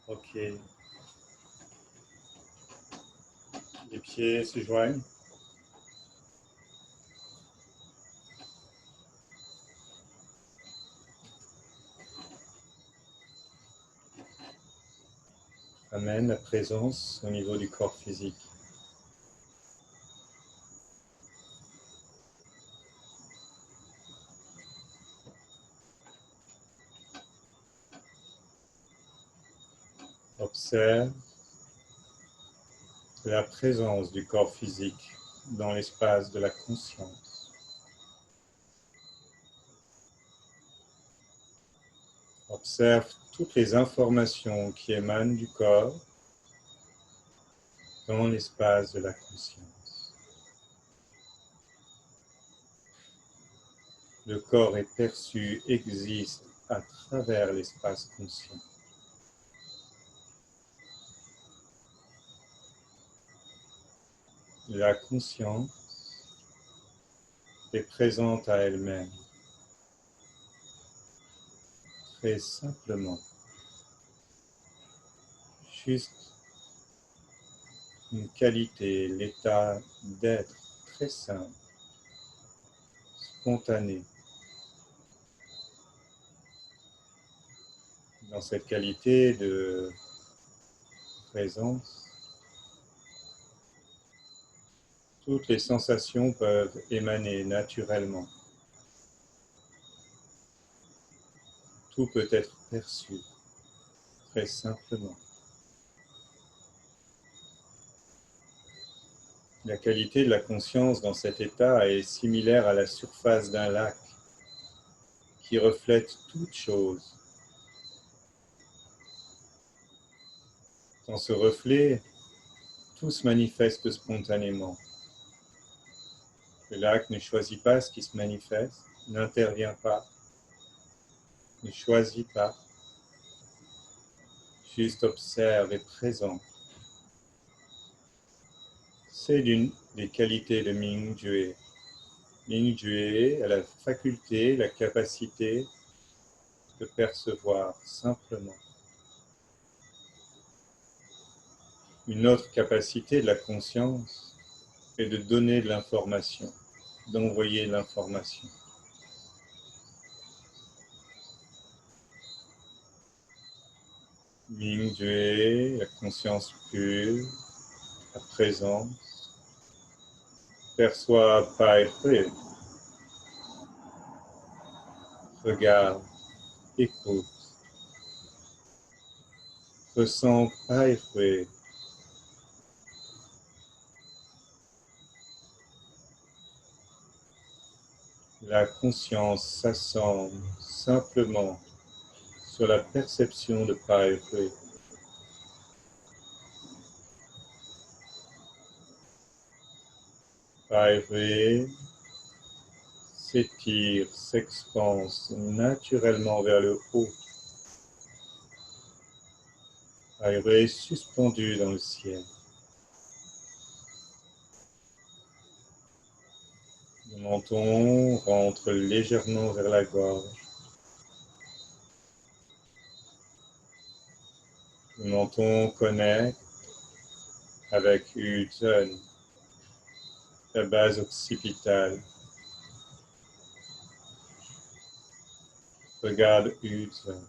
Ok. Les pieds se joignent. Amène la présence au niveau du corps physique. Observe la présence du corps physique dans l'espace de la conscience. Observe toutes les informations qui émanent du corps dans l'espace de la conscience. Le corps est perçu, existe à travers l'espace conscient. La conscience est présente à elle-même, très simplement, juste une qualité, l'état d'être très simple, spontané. Dans cette qualité de présence, toutes les sensations peuvent émaner naturellement. Tout peut être perçu très simplement. La qualité de la conscience dans cet état est similaire à la surface d'un lac qui reflète toute chose. Dans ce reflet, tout se manifeste spontanément. Le lac ne choisit pas ce qui se manifeste, n'intervient pas, ne choisit pas, juste observe et présent. C'est l'une des qualités de Mingjue. Mingjue a la faculté, la capacité de percevoir simplement. Une autre capacité de la conscience est de donner de l'information, d'envoyer de l'information. Mingjue, la conscience pure, la présence, perçoit Pai Hui, regarde, écoute, ressent Pai Hui. La conscience s'assemble simplement sur la perception de Pai Hui. Pai Hui s'étire, s'expanse naturellement vers le haut. Pai Hui est suspendu dans le ciel. Le menton rentre légèrement vers la gorge. Le menton connecte avec Yu-Zhen, la base occipitale. Regarde Yu-Zhen,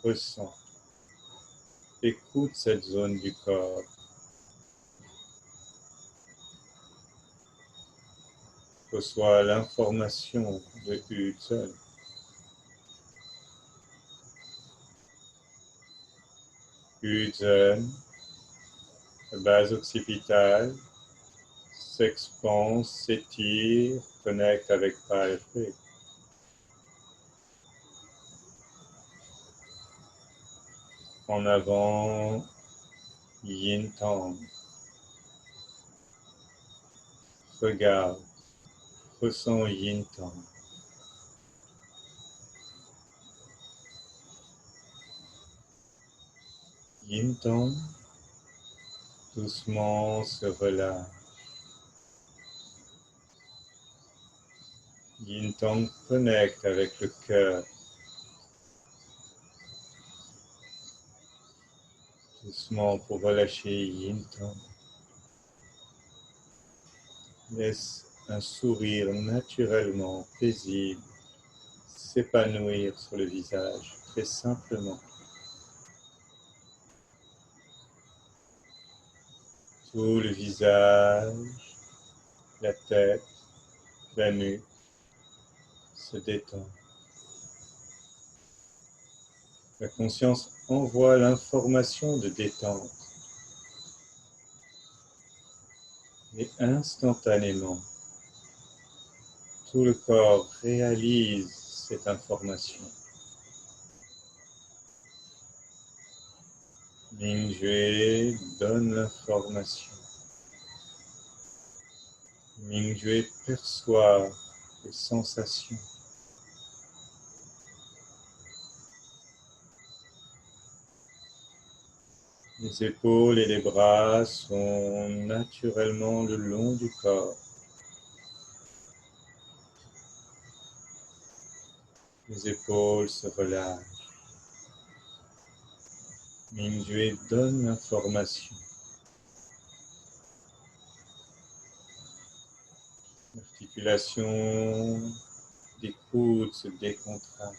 ressens, écoute cette zone du corps. Reçois l'information de Yu-Zhen. Yu-Zhen, la base occipitale, s'expanse, s'étire, connecte avec Pai Hui. En avant, Yin Tang. Regarde, ressens Yin Tang. Yin Tang doucement se relâche. Yin Tang connecte avec le cœur. Doucement pour relâcher Yin-Tang. Laisse un sourire naturellement paisible s'épanouir sur le visage, très simplement. Tout le visage, la tête, la nuque se détend. La conscience envoie l'information de détente. Et instantanément, tout le corps réalise cette information. Mingjue donne l'information. Mingjue perçoit les sensations. Les épaules et les bras sont naturellement le long du corps. Les épaules se relâchent. Mingjue donne l'information. L'articulation des coudes se décontracte.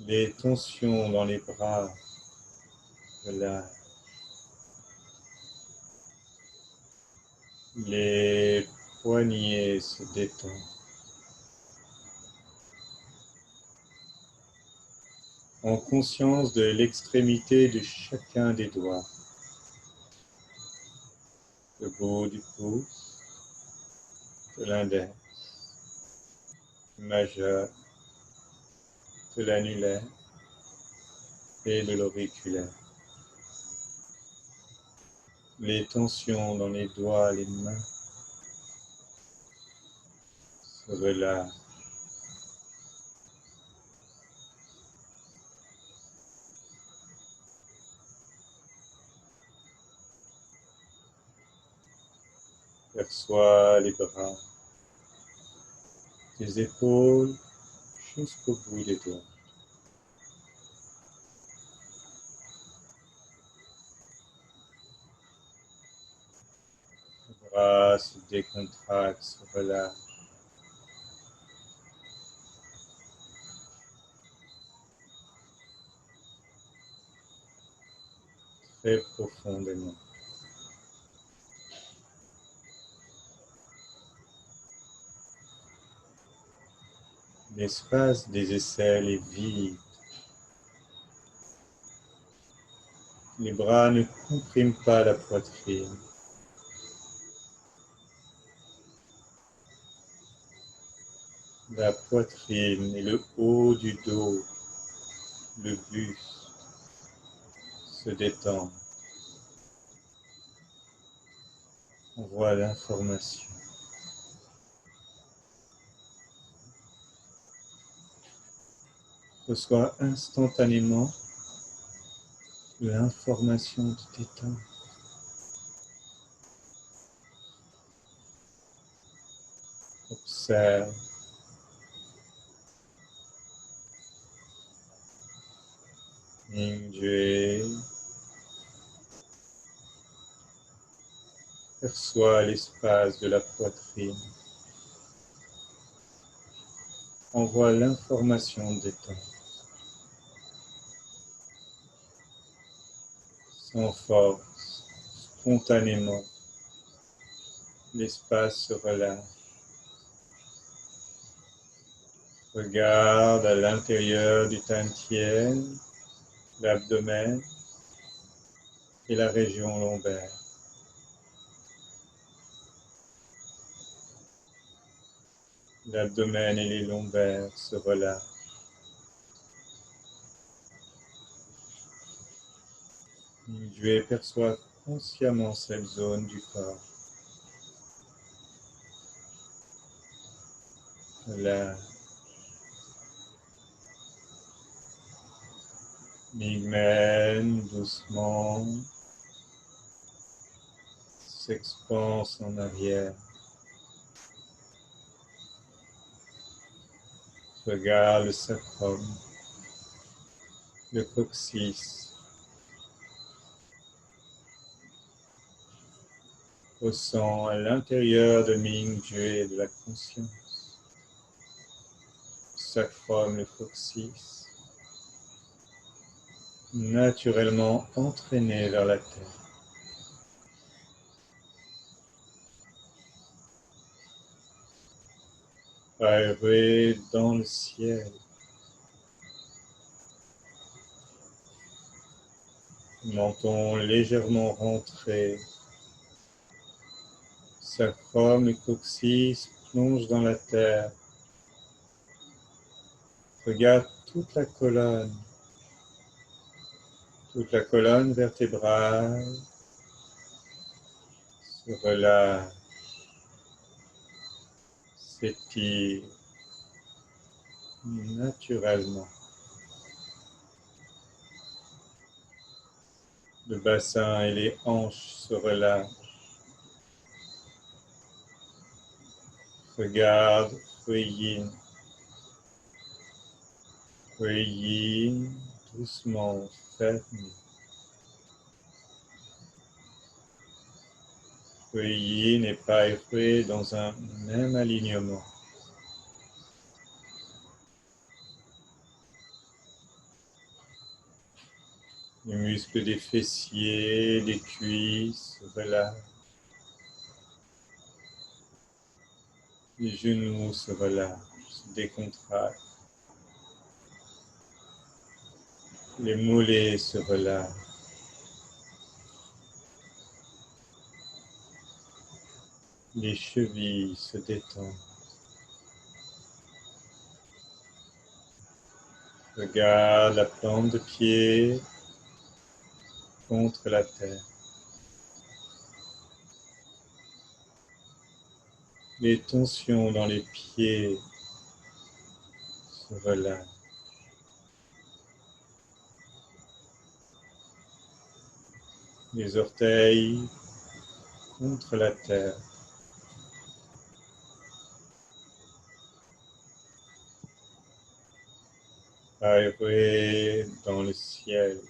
Les tensions dans les bras relâchent. Les poignets se détendent. En conscience de l'extrémité de chacun des doigts. Le bout du pouce, de l'index, du majeur, de l'annulaire et de l'auriculaire. Les tensions dans les doigts, les mains se relâchent. Perçois les bras, les épaules jusqu'au bout des doigts. Les bras se décontractent, se relâchent. Très profondément. L'espace des aisselles est vide. Les bras ne compriment pas la poitrine. La poitrine et le haut du dos, le buste, se détendent. On voit l'information. Reçois instantanément l'information de détente. Observe. Mingjue. Perçois l'espace de la poitrine. Envoie l'information de détente. Sans force, spontanément, l'espace se relâche. Regarde à l'intérieur du tantien, l'abdomen et la région lombaire. L'abdomen et les lombaires se relâchent. Je perçois consciemment cette zone du corps. Là, l'hymen doucement s'expanse en arrière. Regarde le sacrum. le coccyx, ressent à l'intérieur de Ming-Jue de la conscience, sacrum, le coccyx, naturellement entraîné vers la terre. Aéré dans le ciel. Menton légèrement rentré. Sacrum et coccyx plonge dans la terre. Regarde toute la colonne vertébrale se relâche, s'étire naturellement. Le bassin et les hanches se relâchent. Regarde, Huiyin. Huiyin, doucement ferme. Huiyin n'est pas erré dans un même alignement. Les muscles des fessiers, des cuisses se relâchent. Les genoux se relâchent, se décontractent. Les mollets se relâchent. Les chevilles se détendent. Regarde la plante de pied contre la terre. Les tensions dans les pieds se relâchent. Les orteils contre la terre. Aéré dans le ciel.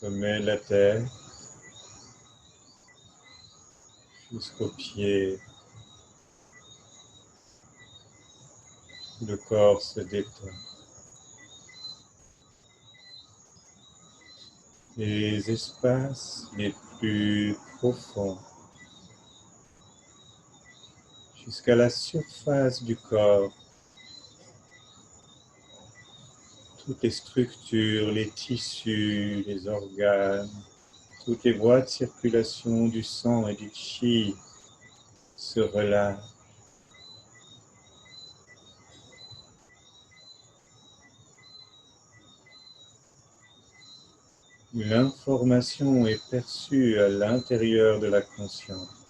Sommet de la tête jusqu'aux pieds. Le corps se détend. Les espaces les plus profonds jusqu'à la surface du corps. Toutes les structures, les tissus, les organes, toutes les voies de circulation du sang et du chi se relâchent. L'information est perçue à l'intérieur de la conscience.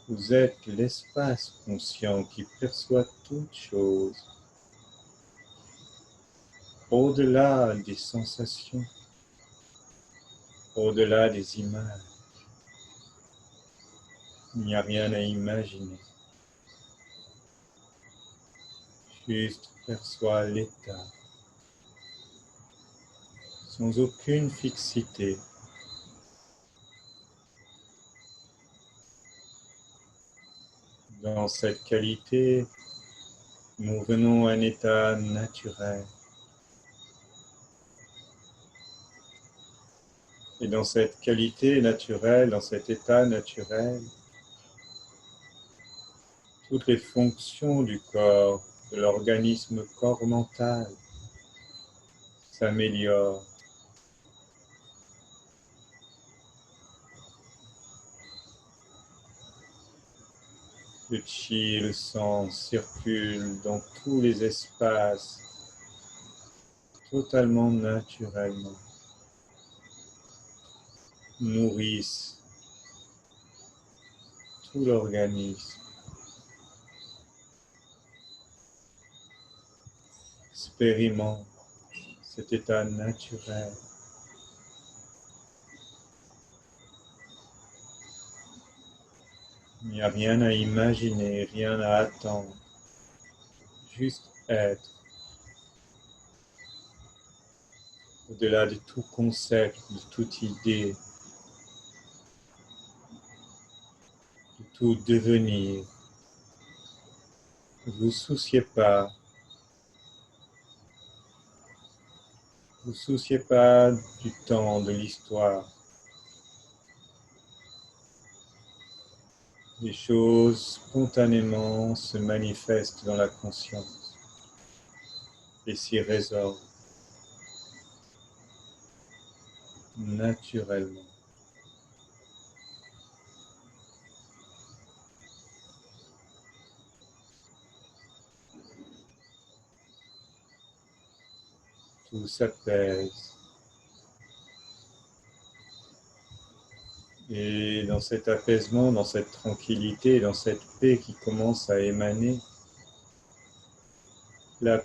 Vous êtes l'espace conscient qui perçoit toute chose, au-delà des sensations, au-delà des images. Il n'y a rien à imaginer. Juste perçois l'état, sans aucune fixité. Dans cette qualité, nous venons à un état naturel. Et dans cette qualité naturelle, dans cet état naturel, toutes les fonctions du corps, de l'organisme corps mental s'améliorent. Le chi et le sang circulent dans tous les espaces totalement naturellement, nourrissent tout l'organisme. Expérimente cet état naturel. Il n'y a rien à imaginer, rien à attendre, juste être. Au-delà de tout concept, de toute idée, de tout devenir. Ne vous souciez pas. Ne vous souciez pas du temps, de l'histoire. Les choses spontanément se manifestent dans la conscience et s'y résorbent naturellement. Tout s'apaise. Et dans cet apaisement, dans cette tranquillité, dans cette paix qui commence à émaner, la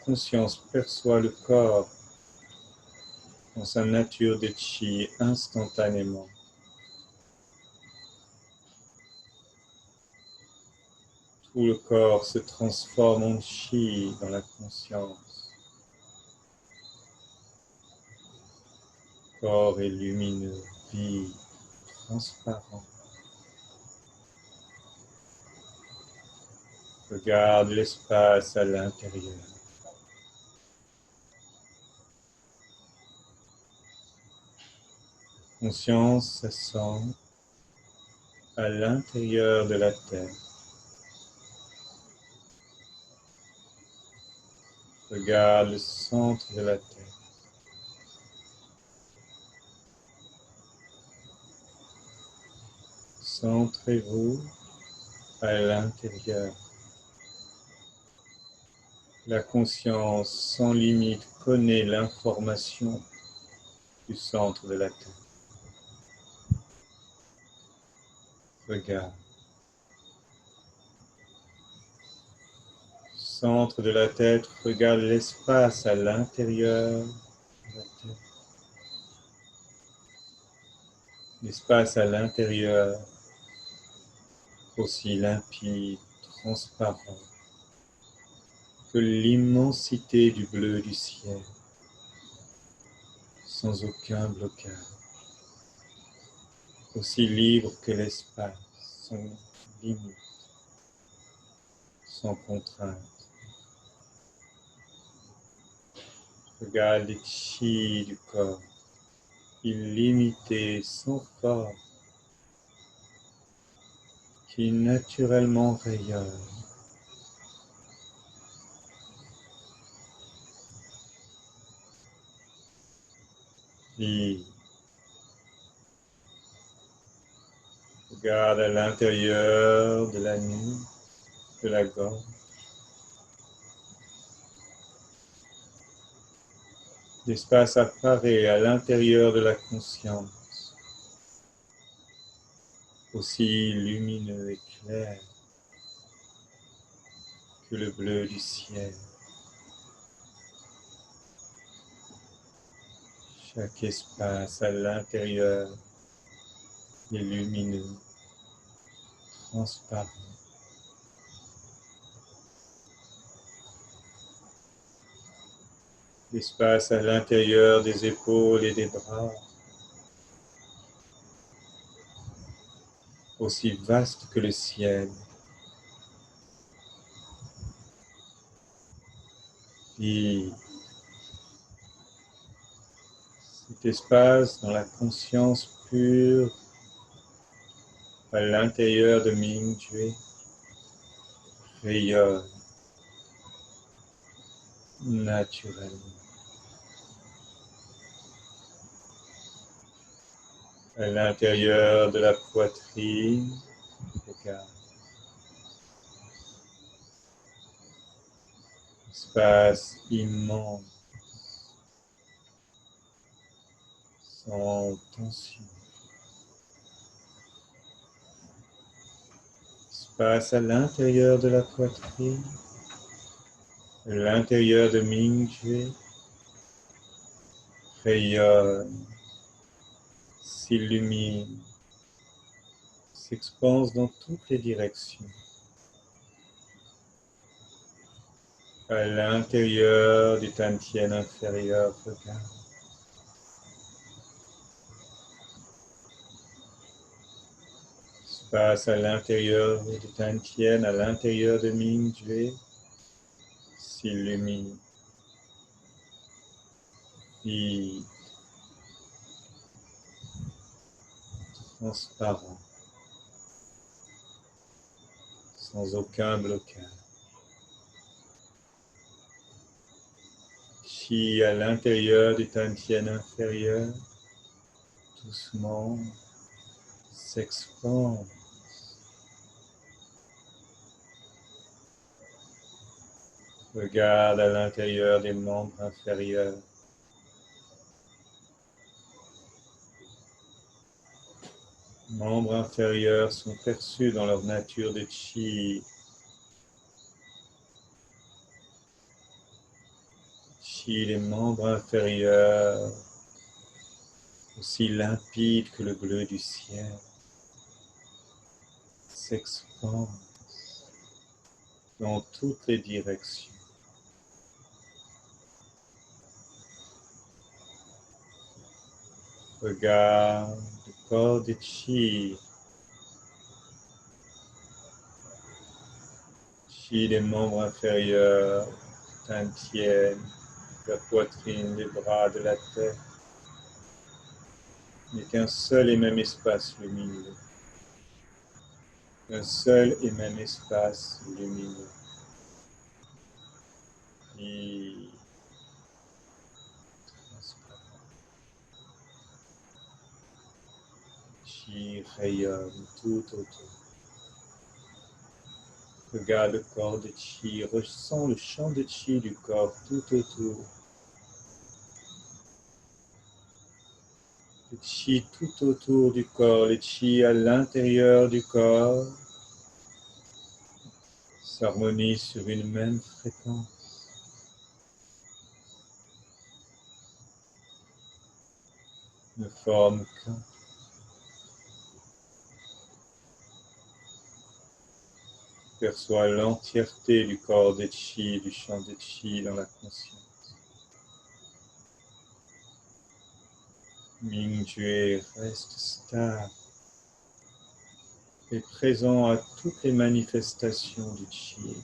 conscience perçoit le corps dans sa nature de chi instantanément. Tout le corps se transforme en chi dans la conscience. Le corps est lumineux, vif, transparent. Regarde l'espace à l'intérieur. Conscience s'assent à l'intérieur de la tête. Regarde le centre de la tête. Centrez-vous à l'intérieur. La conscience sans limite connaît l'information du centre de la tête. Regarde. Centre de la tête, regarde l'espace à l'intérieur de la tête. L'espace à l'intérieur, aussi limpide, transparent, que l'immensité du bleu du ciel, sans aucun blocage, aussi libre que l'espace, sans limite, sans contrainte. Regarde les chi du corps, illimité, sans forme, qui naturellement rayonne. Vive. Regarde à l'intérieur de la nuque, de la gorge. L'espace apparaît à l'intérieur de la conscience, aussi lumineux et clair que le bleu du ciel. Chaque espace à l'intérieur est lumineux, transparent. L'espace à l'intérieur des épaules et des bras, aussi vaste que le ciel. Et cet espace dans la conscience pure à l'intérieur de Ming-Jue rayonne naturellement. À l'intérieur de la poitrine, regarde. Espace immense, sans tension. Espace à l'intérieur de la poitrine, à l'intérieur de Ming-Jue, rayonne, s'illumine, s'expanse dans toutes les directions. À l'intérieur du Tantien inférieur, regarde. Passe à l'intérieur de Tantien, à l'intérieur de Mingjue, s'illumine, vide, transparent, sans aucun blocage. Chi à l'intérieur du Tantien inférieur, doucement s'expande. Regarde à l'intérieur des membres inférieurs. Les membres inférieurs sont perçus dans leur nature de chi. Chi des membres inférieurs, aussi limpide que le bleu du ciel, s'expande dans toutes les directions. Regarde le corps de chi, chi des membres inférieurs, Tantien, la poitrine, les bras, de la tête. Il n'est qu'un seul et même espace lumineux. Un seul et même espace lumineux. Qui transparent. Chi rayonne tout autour. Regarde le corps de chi, ressens le champ de chi du corps tout autour. Le chi tout autour du corps, le chi à l'intérieur du corps s'harmonisent sur une même fréquence. Ne forme qu'un. Perçois l'entièreté du corps de chi, du champ de chi dans la conscience. Mingjue reste stable et présent à toutes les manifestations du chi,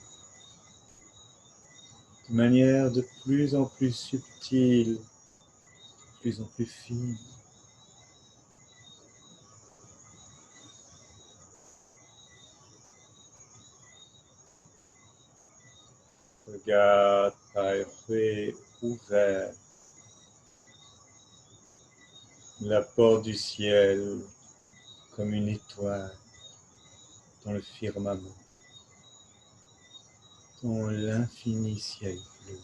de manière de plus en plus subtile, de plus en plus fine. Regarde Païré ouvert, la porte du ciel comme une étoile dans le firmament, dans l'infini ciel bleu.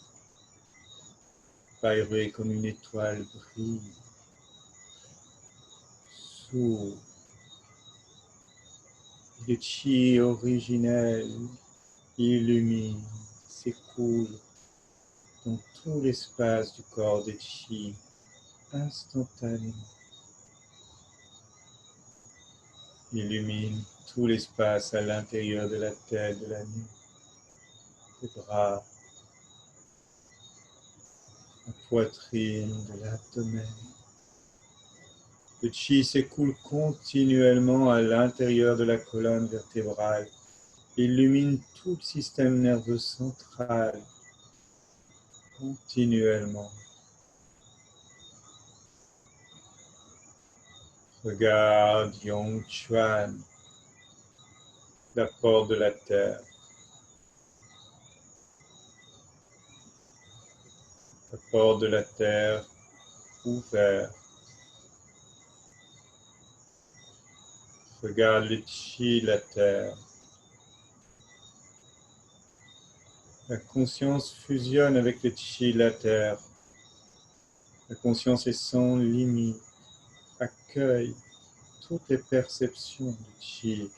Païré comme une étoile brille, s'ouvre. Le chi originel illumine, s'écoule dans tout l'espace du corps de chi instantanément. Illumine tout l'espace à l'intérieur de la tête, de la nuque, des bras, la poitrine, de l'abdomen. Le chi s'écoule continuellement à l'intérieur de la colonne vertébrale, illumine tout le système nerveux central continuellement. Regarde Yongchuan, la porte de la terre. La porte de la terre ouverte. Regarde le chi, la terre. La conscience fusionne avec le chi, la terre. La conscience est sans limite, accueille toutes les perceptions du chi.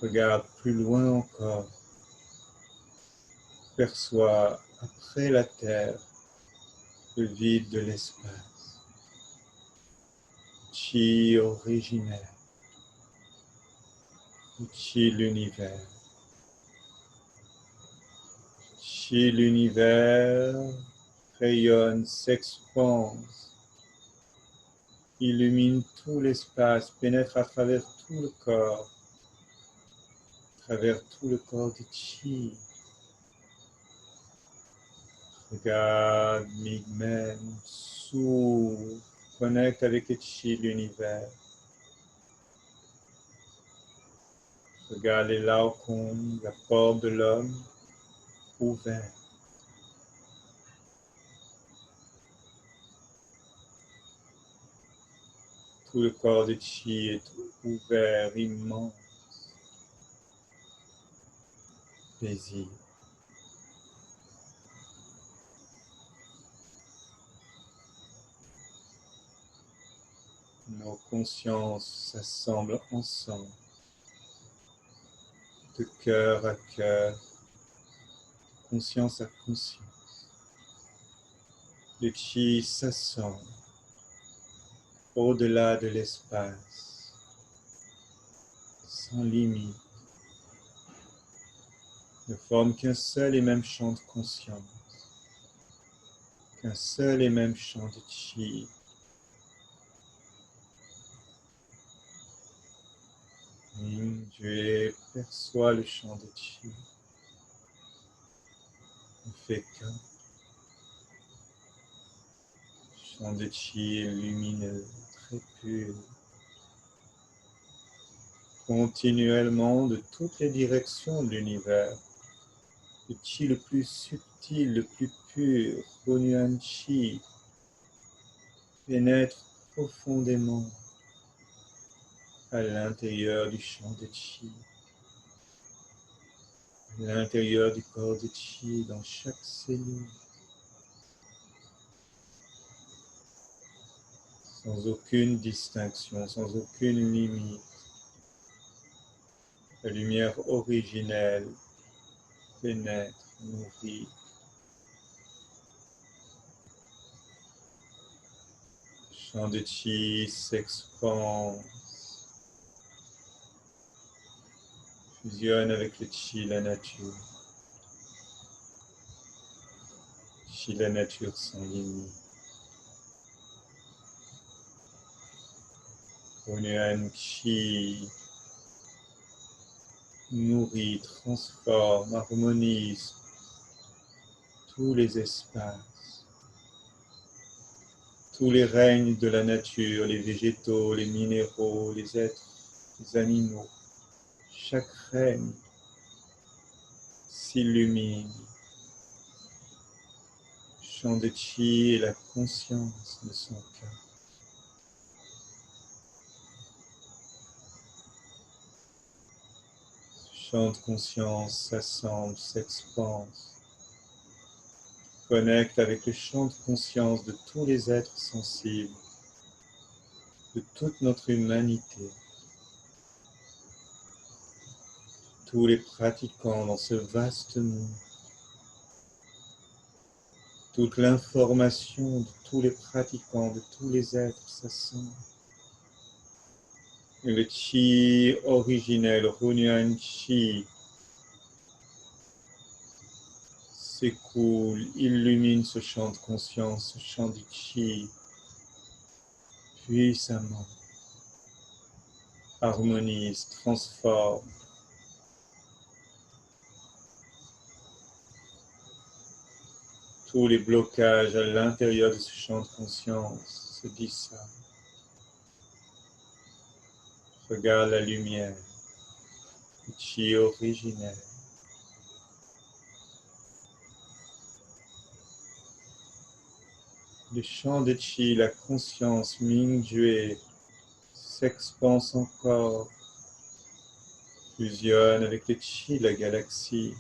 Regarde plus loin encore. Perçois après la terre le vide de l'espace. chi originel, le chi l'univers. Chi l'univers rayonne, s'expanse, illumine tout l'espace, pénètre à travers tout le corps, de chi. Regarde, Migmen, s'ouvre, connecte avec le chi de l'univers. Regarde les Laocoon, la porte de l'homme, ouverte. Tout le corps de chi est ouvert, immense, paisible. Nos consciences s'assemblent ensemble, de cœur à cœur, conscience à conscience. Le chi s'assemble au-delà de l'espace, sans limite, ne forme qu'un seul et même champ de conscience, qu'un seul et même champ de chi. Ming-Jue perçoit le champ de chi, ne fait qu'un. Champ de chi lumineux, très pur, continuellement de toutes les directions de l'univers. Le chi le plus subtil, le plus pur, Hunyuan Chi, pénètre profondément à l'intérieur du champ de chi, à l'intérieur du corps de chi, dans chaque cellule, sans aucune distinction, sans aucune limite. La lumière originelle pénètre, nourrit. Le champ de chi s'expand, fusionne avec le chi, la nature. Chi, la nature sans limite. Hunyuan Chi nourrit, transforme, harmonise tous les espaces, tous les règnes de la nature, les végétaux, les minéraux, les êtres, les animaux. Chaque règne s'illumine. Champ de chi et la conscience de son cœur. Champ de conscience s'assemble, s'expanse, connecte avec le champ de conscience de tous les êtres sensibles, de toute notre humanité, tous les pratiquants dans ce vaste monde, toute l'information de tous les pratiquants, de tous les êtres s'assemble. Et le chi originel, Hunyuan Chi, s'écoule, illumine ce champ de conscience, ce champ de chi, puissamment, harmonise, transforme. Tous les blocages à l'intérieur de ce champ de conscience se dissipent. Regarde la lumière, le chi originel. Le champ de chi, la conscience Ming-Jue s'expanse encore, fusionne avec le chi de la galaxie.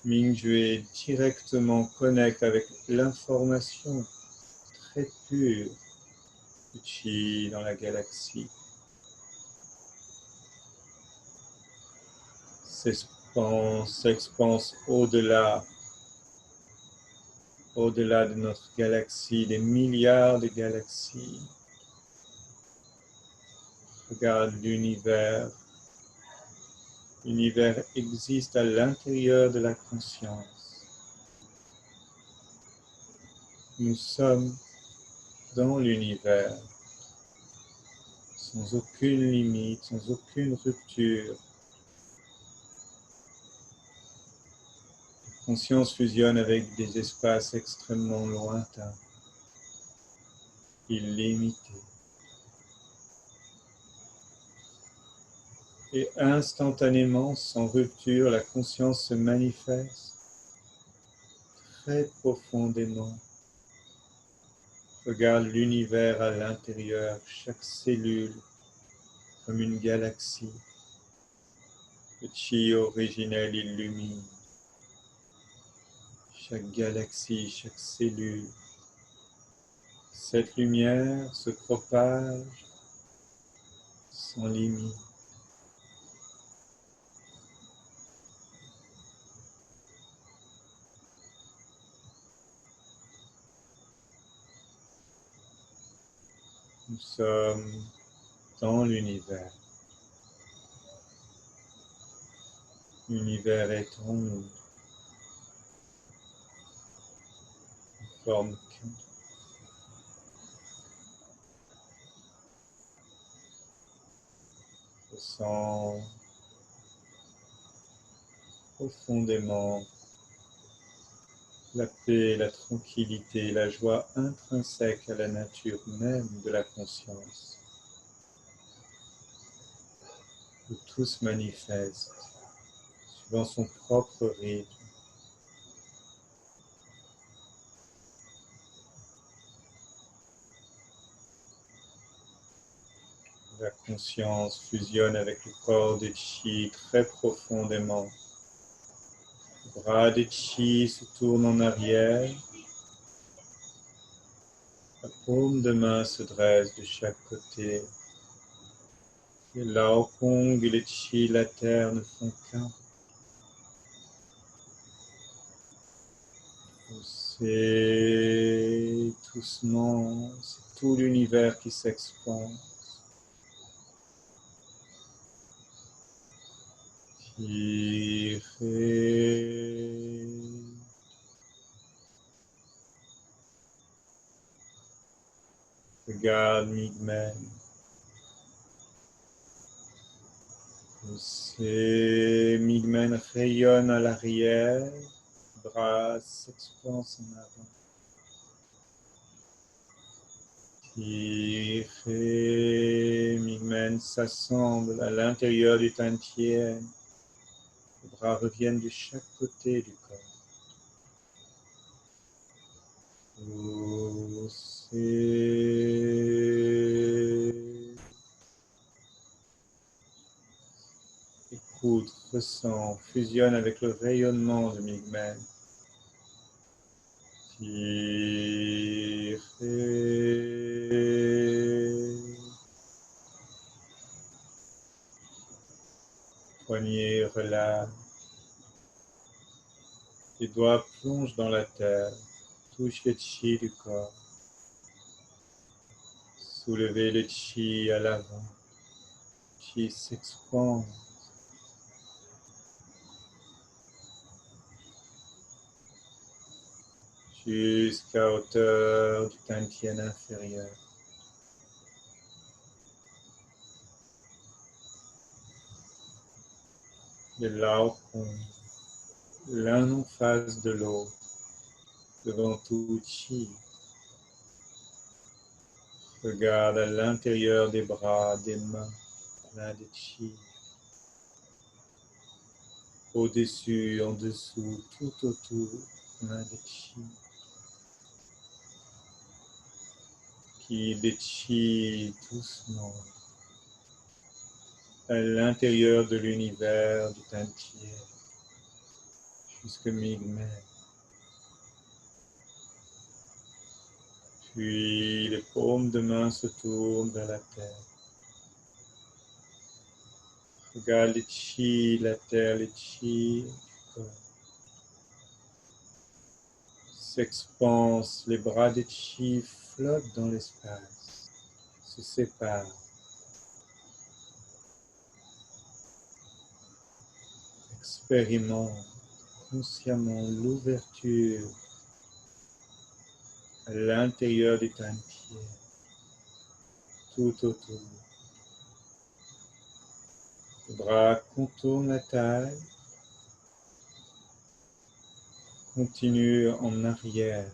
Ming-Jue directement connecte avec l'information très pure du chi dans la galaxie. S'expanse au-delà au-delà de notre galaxie, des milliards de galaxies. Regarde l'univers. L'univers existe à l'intérieur de la conscience. Nous sommes dans l'univers, sans aucune limite, sans aucune rupture. La conscience fusionne avec des espaces extrêmement lointains, illimités. Et instantanément, sans rupture, la conscience se manifeste très profondément. Regarde l'univers à l'intérieur, chaque cellule comme une galaxie. Le chi originel illumine chaque galaxie, chaque cellule. Cette lumière se propage sans limite. Nous sommes dans l'univers. L'univers est en nous. Nous forme qu'un. Je sens profondément la paix, la tranquillité, la joie intrinsèque à la nature même de la conscience, où tout se manifeste suivant son propre rythme. La conscience fusionne avec le corps de chi très profondément. Le bras de chi se tourne en arrière. La paume de main se dresse de chaque côté. Le Lao Kong et le chi, la terre, ne font qu'un. Poussez doucement, c'est tout l'univers qui s'expande. Tirez. Regarde Migmen. Poussez. Migmen rayonne à l'arrière. Bras s'expansent en avant. Tirez. Migmen s'assemble à l'intérieur du Tantien. Les bras reviennent de chaque côté du corps. Poussez. Écoute, ressens, fusionne avec le rayonnement de Migmen. Tirez. Poignet relâche. Les doigts plongent dans la terre. Touche le chi du corps. Soulevez le chi à l'avant. Chi s'expand. Jusqu'à hauteur du Tantien inférieur. Le Lao Kong, l'un en face de l'autre, devant tout chi. Regarde à l'intérieur des bras, des mains, plein de chi. Au-dessus, en dessous, tout autour, plein de chi. Qui de chi doucement à l'intérieur de l'univers du Tantien, jusque Migmen. Puis les paumes de main se tournent vers la terre. Regarde le chi, la terre, le chi du corps. s'expanse, les bras de chi flottent dans l'espace, se séparent. Expérimente consciemment l'ouverture à l'intérieur du tantier, tout autour. Les bras contournent la taille, continuent en arrière.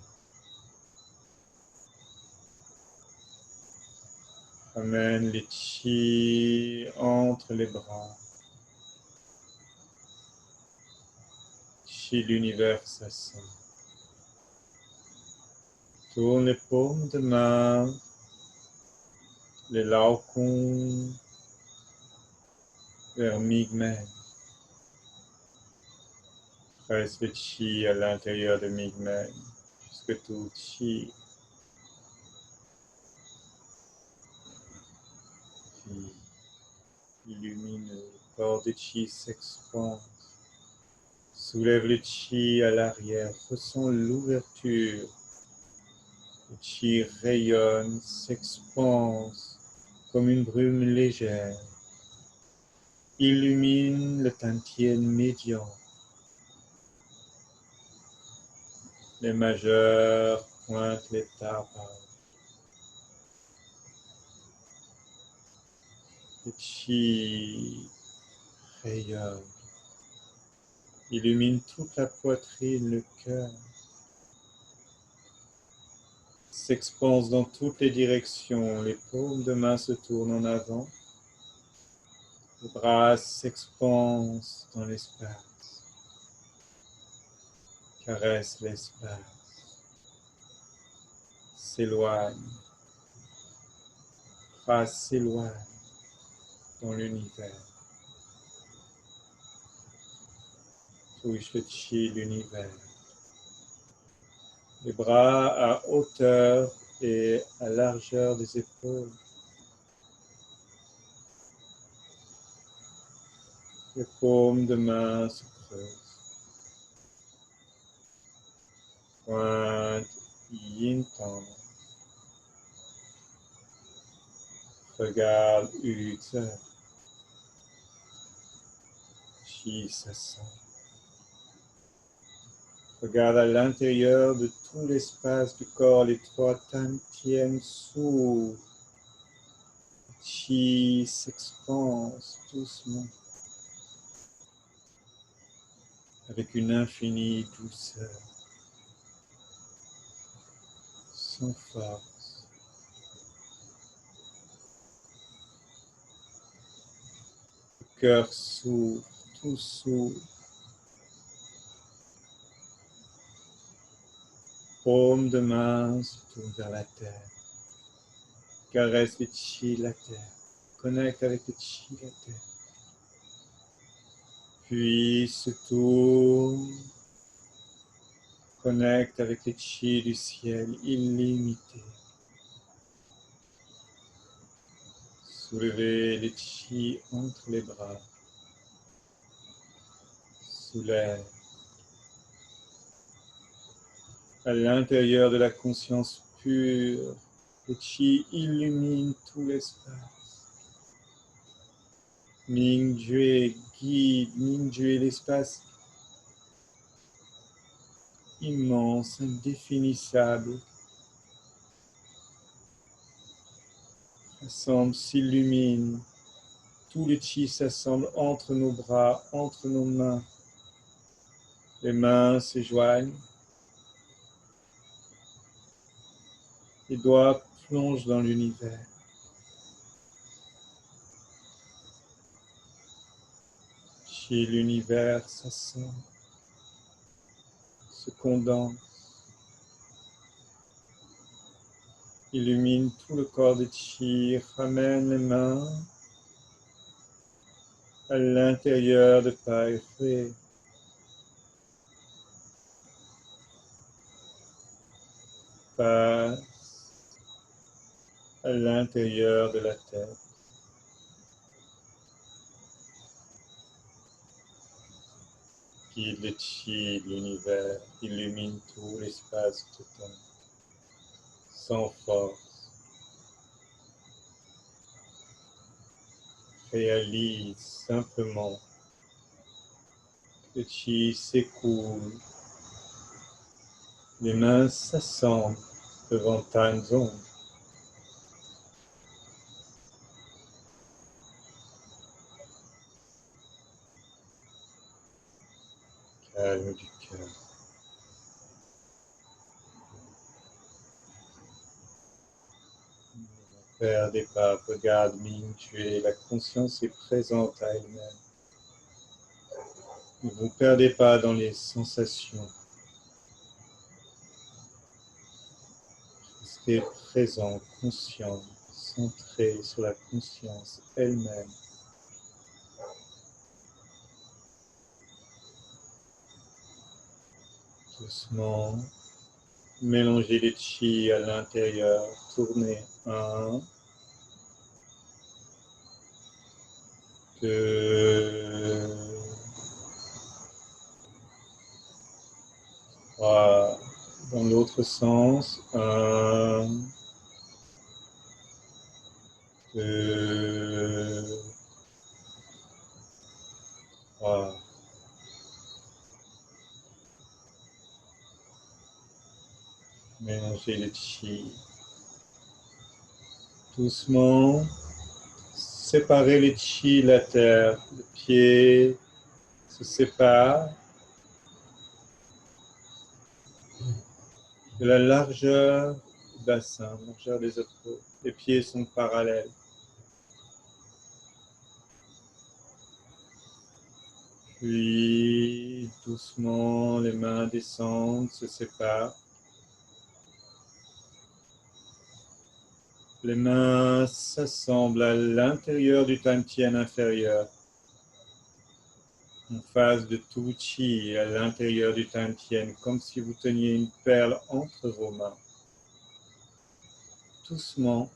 Amène les chi entre les bras. Chi l'univers s'ascend. Tourne les paumes de main, les laucons vers Migmen. Presse le chi à l'intérieur de Migmen, puisque tout chi illumine le corps de chi s'expande. Soulève le chi à l'arrière, ressens l'ouverture. Le chi rayonne, s'expanse comme une brume légère. Illumine le tantien médian. Les majeurs pointent les tapas. Le chi rayonne. Illumine toute la poitrine, le cœur. S'expanse dans toutes les directions. Les paumes de main se tournent en avant. Les bras s'expansent dans l'espace. Caresse l'espace. S'éloigne. Bras s'éloigne dans l'univers. Touche le chi l'univers. Les bras à hauteur et à largeur des épaules. Les paumes de main se creusent. Pointe yin tendre. Regarde Utsa. Chi s'ascend. Regarde à l'intérieur de tout l'espace du corps, les trois tantièmes s'ouvrent. Chi s'expanse doucement avec une infinie douceur, sans force. Le cœur s'ouvre, tout s'ouvre. Paume de main se tourne vers la terre. Caresse le chi la terre. Connecte avec le chi la terre. Puis se tourne. Connecte avec le chi du ciel illimité. Soulevez le chi entre les bras. Soulève. À l'intérieur de la conscience pure, le chi illumine tout l'espace. Ming-Jue guide, Ming-Jue l'espace immense, indéfinissable, s'assemble, s'illumine. Tout le chi s'assemble entre nos bras, entre nos mains. Les mains se joignent. Les doigts plongent dans l'univers. Chi, l'univers s'assemble, se condense, illumine tout le corps de chi, ramène les mains à l'intérieur de Pai Hui. Passe à l'intérieur de la tête. guide le chi de l'univers, illumine tout l'espace de temps, sans force. Réalise simplement que le chi s'écoule, les mains s'assemblent devant ta zone. Calme du cœur. Ne perdez pas, regarde Ming, la conscience est présente à elle-même. Ne vous perdez pas dans les sensations. Restez présent, conscient, centré sur la conscience elle-même. Doucement, mélangez les chi à l'intérieur, tournez 1, 2, 3, dans l'autre sens, 1, 2, 3. Mélangez les chi. Doucement, séparez les chi de la terre. Le pied se sépare de la largeur du bassin, largeur des épaules. Les pieds sont parallèles. Puis, doucement, les mains descendent, se séparent. Les mains s'assemblent à l'intérieur du tantien inférieur, en face de tout chi, à l'intérieur du tantien, comme si vous teniez une perle entre vos mains. Doucement,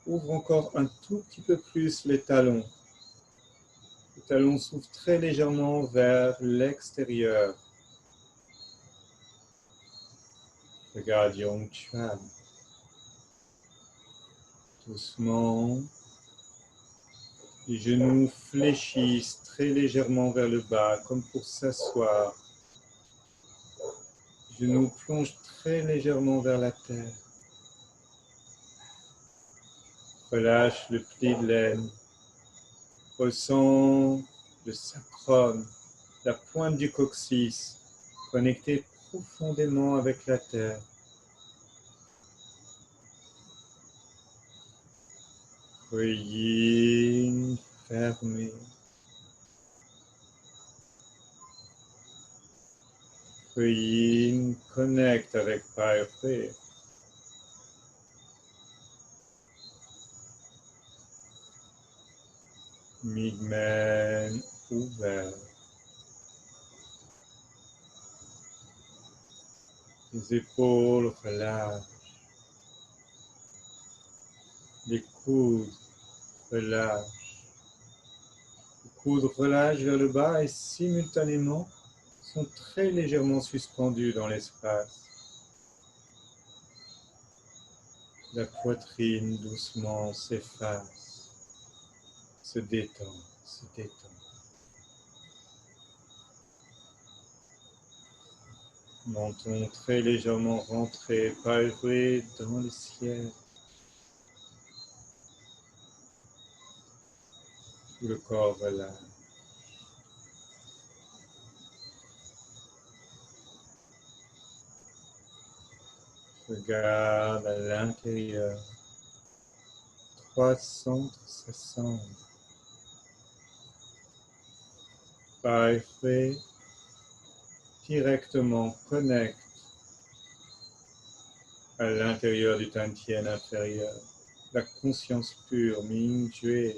ouvre encore un tout petit peu plus les talons. Les talons s'ouvrent très légèrement vers l'extérieur. Regarde Yong Chuan. Doucement, les genoux fléchissent très légèrement vers le bas, comme pour s'asseoir. Les genoux plongent très légèrement vers la terre. Relâche le pli de laine. Ressens le sacrum, la pointe du coccyx, connecté profondément avec la terre. Yin fermé. Yin connecte avec Pai Hui. Migmen ouvert. Les épaules relâchent. Les coudes relâchent. Les coudes relâchent vers le bas et simultanément sont très légèrement suspendus dans l'espace. La poitrine doucement s'efface, se détend, se détend. Menton très légèrement rentré, Pai Hui dans le ciel. Tout le corps relâche. Regarde à l'intérieur. 3 centres s'assemblent. Pai Hui directement connecte à l'intérieur du tantien inférieur. La conscience pure, Ming Jue,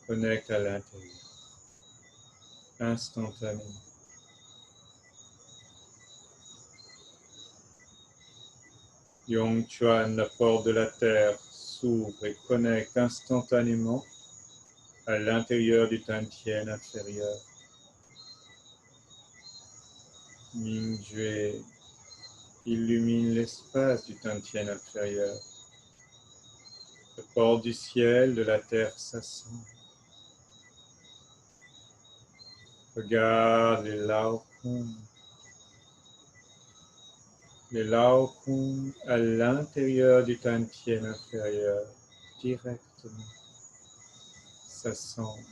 connecte à l'intérieur. Instantanément. Yong Chuan, la porte de la terre, s'ouvre et connecte instantanément à l'intérieur du tantien inférieur. Mingjue illumine l'espace du Tantien inférieur. Le port du ciel, de la terre s'assemble. Regarde les Laocoons. Les Laocoons à l'intérieur du Tantien inférieur, directement, s'assemblent.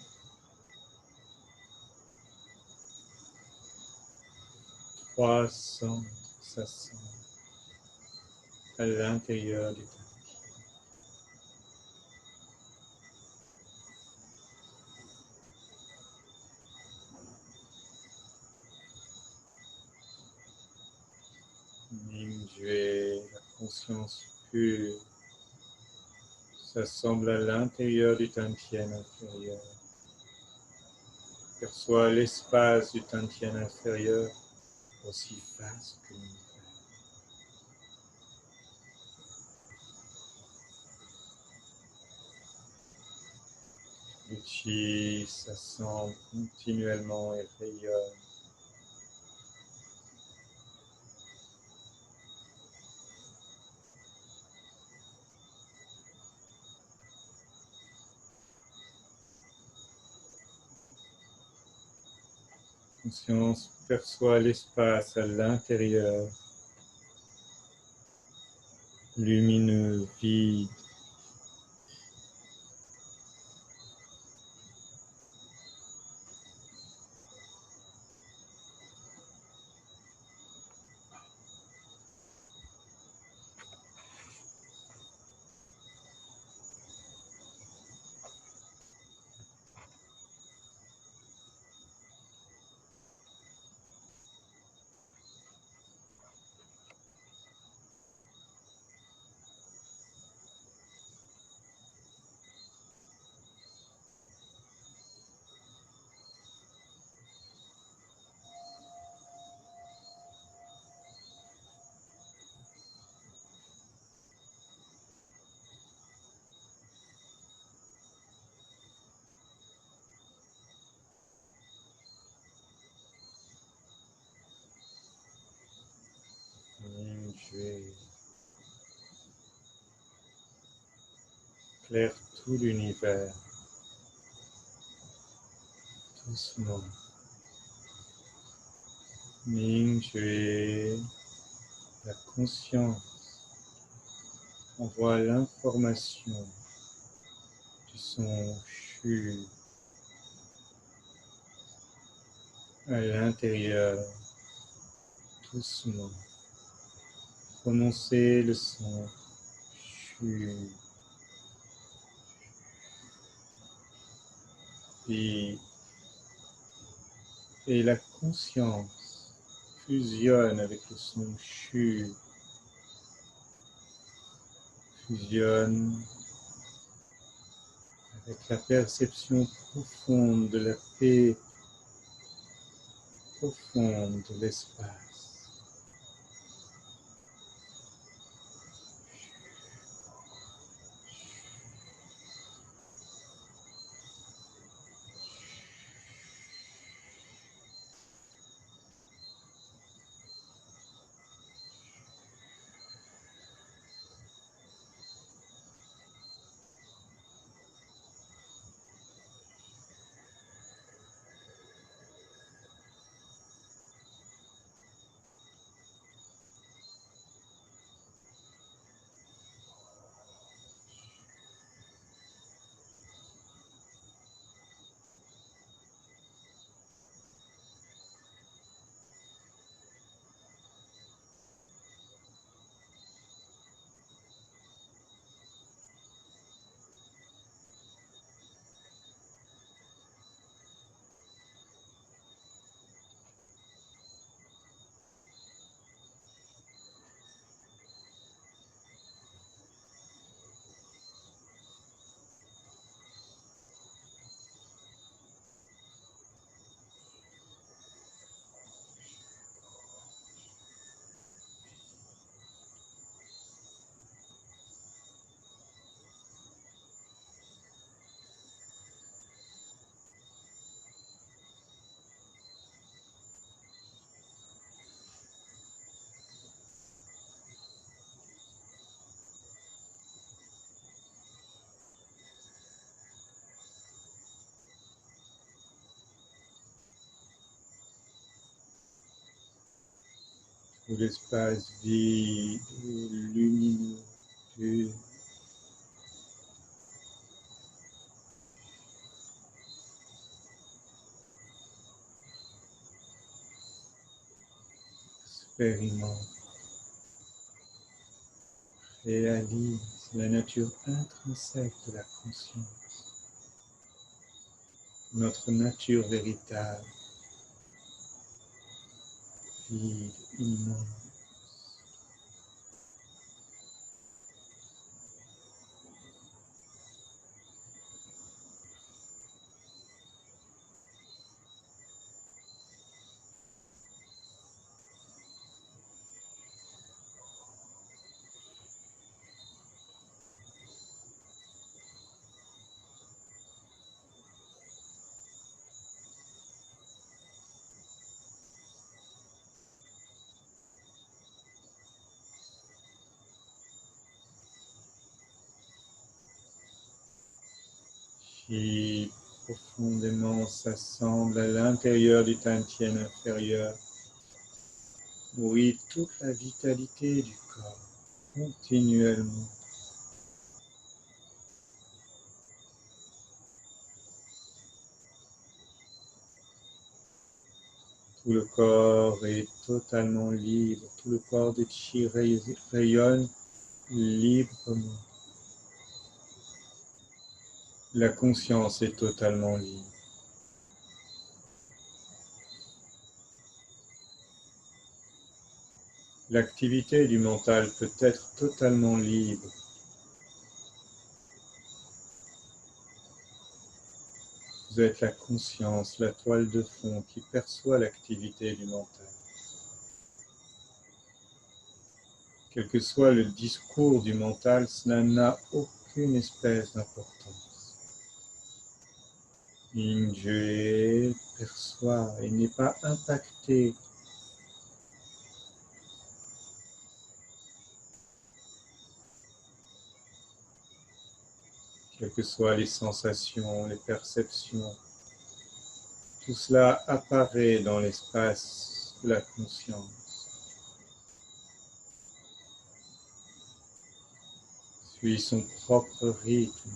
300 s'assemblent à l'intérieur du Tantien. Mingjue, la conscience pure, s'assemble à l'intérieur du Tantien inférieur. Perçoit l'espace du Tantien inférieur aussi vaste que l'univers. Le chi s'assemble continuellement et rayonne. Conscience perçoit l'espace à l'intérieur, lumineux, vide. Mingjue éclaire tout l'univers, doucement. Mingjue, la conscience envoie l'information du son Shu à l'intérieur, doucement. Prononcez le son Shu. Et la conscience fusionne avec le son Shu, fusionne avec la perception profonde de la paix, profonde de l'espace. Tout l'espace vide et lumineux, pur. Expérimente, réalise la nature intrinsèque de la conscience, notre nature véritable, vide, immense. Qui profondément s'assemble à l'intérieur du Tantien inférieur, nourrit toute la vitalité du corps, continuellement. Tout le corps est totalement libre, tout le corps de Chi rayonne librement. La conscience est totalement libre. L'activité du mental peut être totalement libre. Vous êtes la conscience, la toile de fond qui perçoit l'activité du mental. Quel que soit le discours du mental, cela n'a aucune espèce d'importance. Mingyue perçoit et n'est pas impacté. Quelles que soient les sensations, les perceptions, tout cela apparaît dans l'espace de la conscience. Suit son propre rythme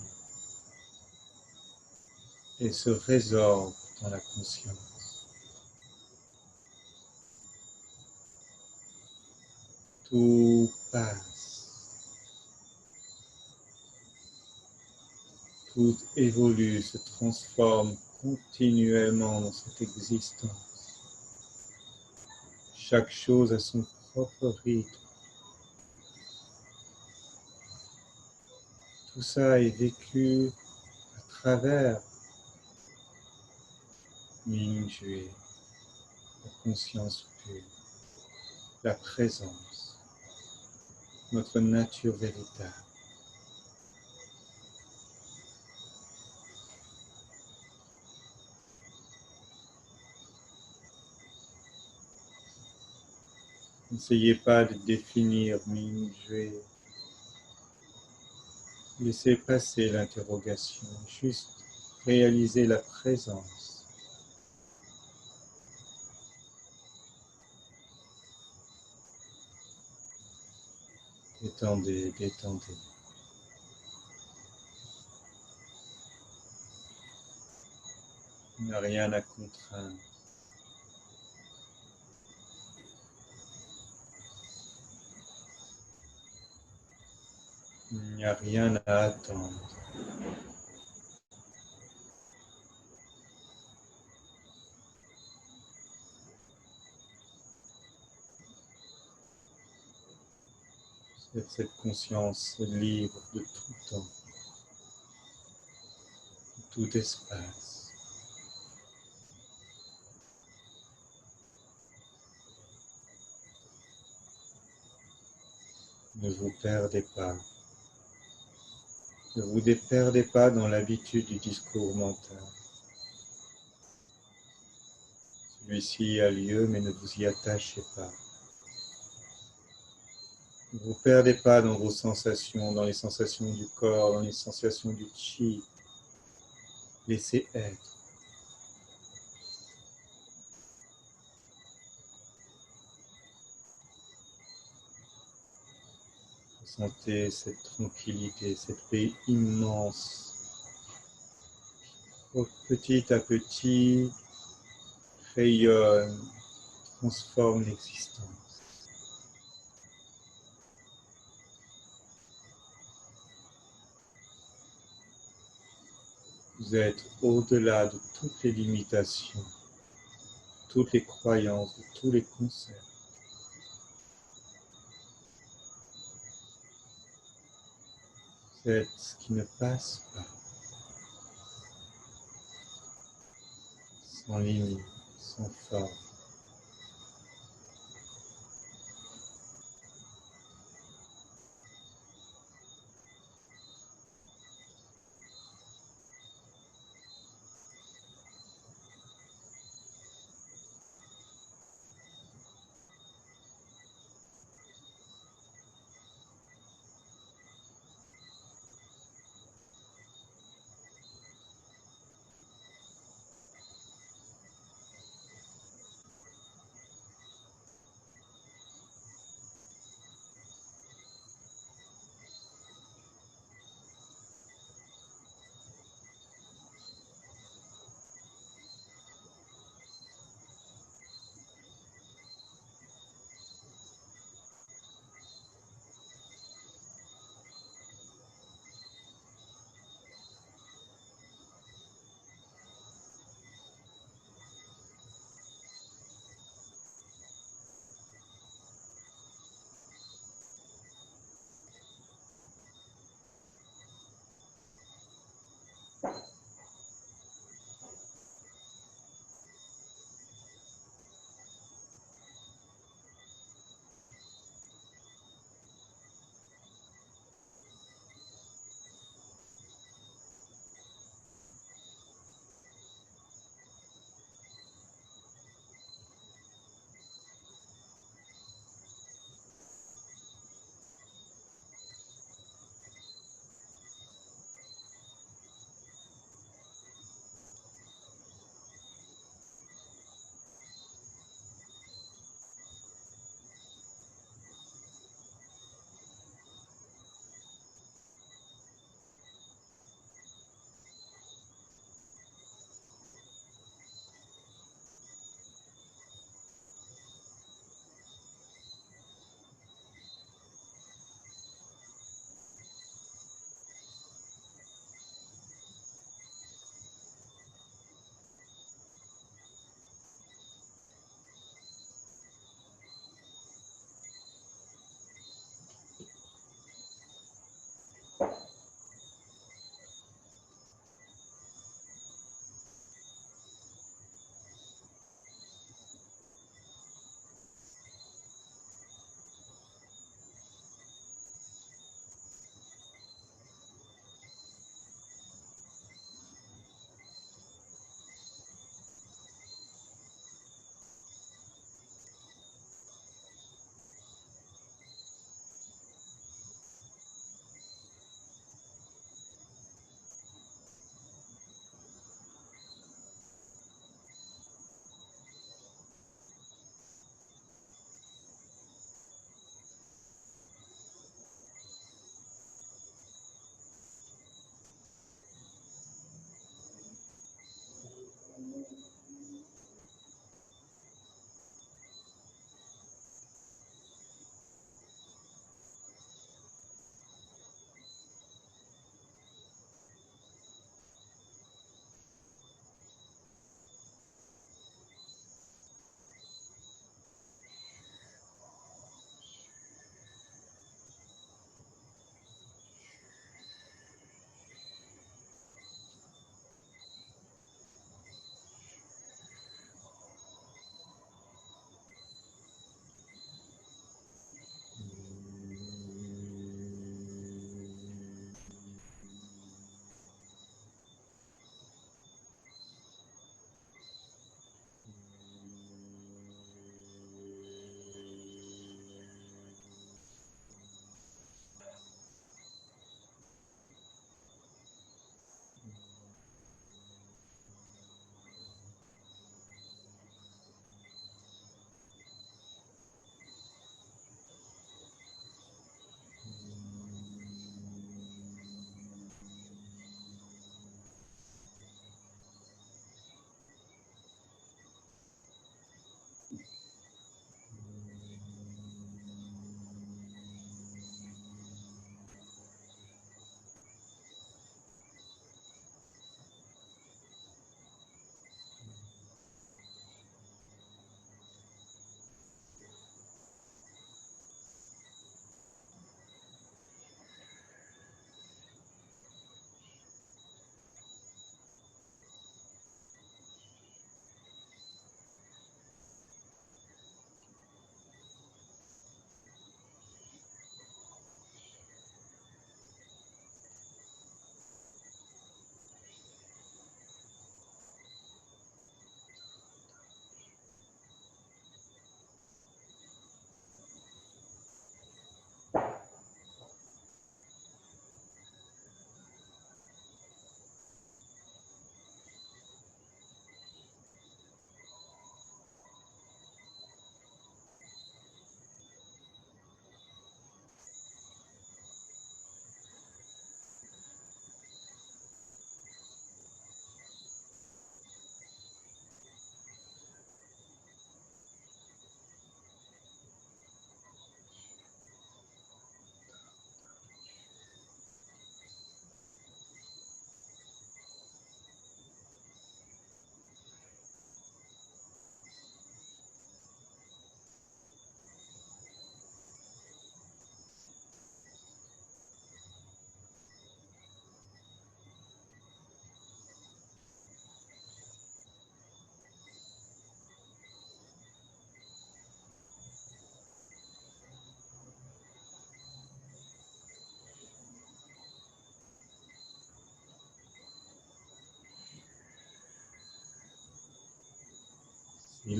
et se résorbe dans la conscience. Tout passe, tout évolue, se transforme continuellement dans cette existence. Chaque chose a son propre rythme. Tout ça est vécu à travers Mingyue, la conscience pure, la présence, notre nature véritable. N'essayez pas de définir Mingyue. Laissez passer l'interrogation, juste réalisez la présence. Détendez, détendez. Il n'y a rien à contraindre. Il n'y a rien à attendre. C'est cette conscience libre de tout temps, de tout espace. Ne vous perdez pas. Ne vous perdez pas dans l'habitude du discours mental. Celui-ci a lieu, mais ne vous y attachez pas. Ne vous perdez pas dans vos sensations, dans les sensations du corps, dans les sensations du chi. Laissez être. Sentez cette tranquillité, cette paix immense. Petit à petit, rayonne, transforme l'existence. Vous êtes au-delà de toutes les limitations, toutes les croyances, de tous les concepts. Vous êtes ce qui ne passe pas, sans limite, sans forme.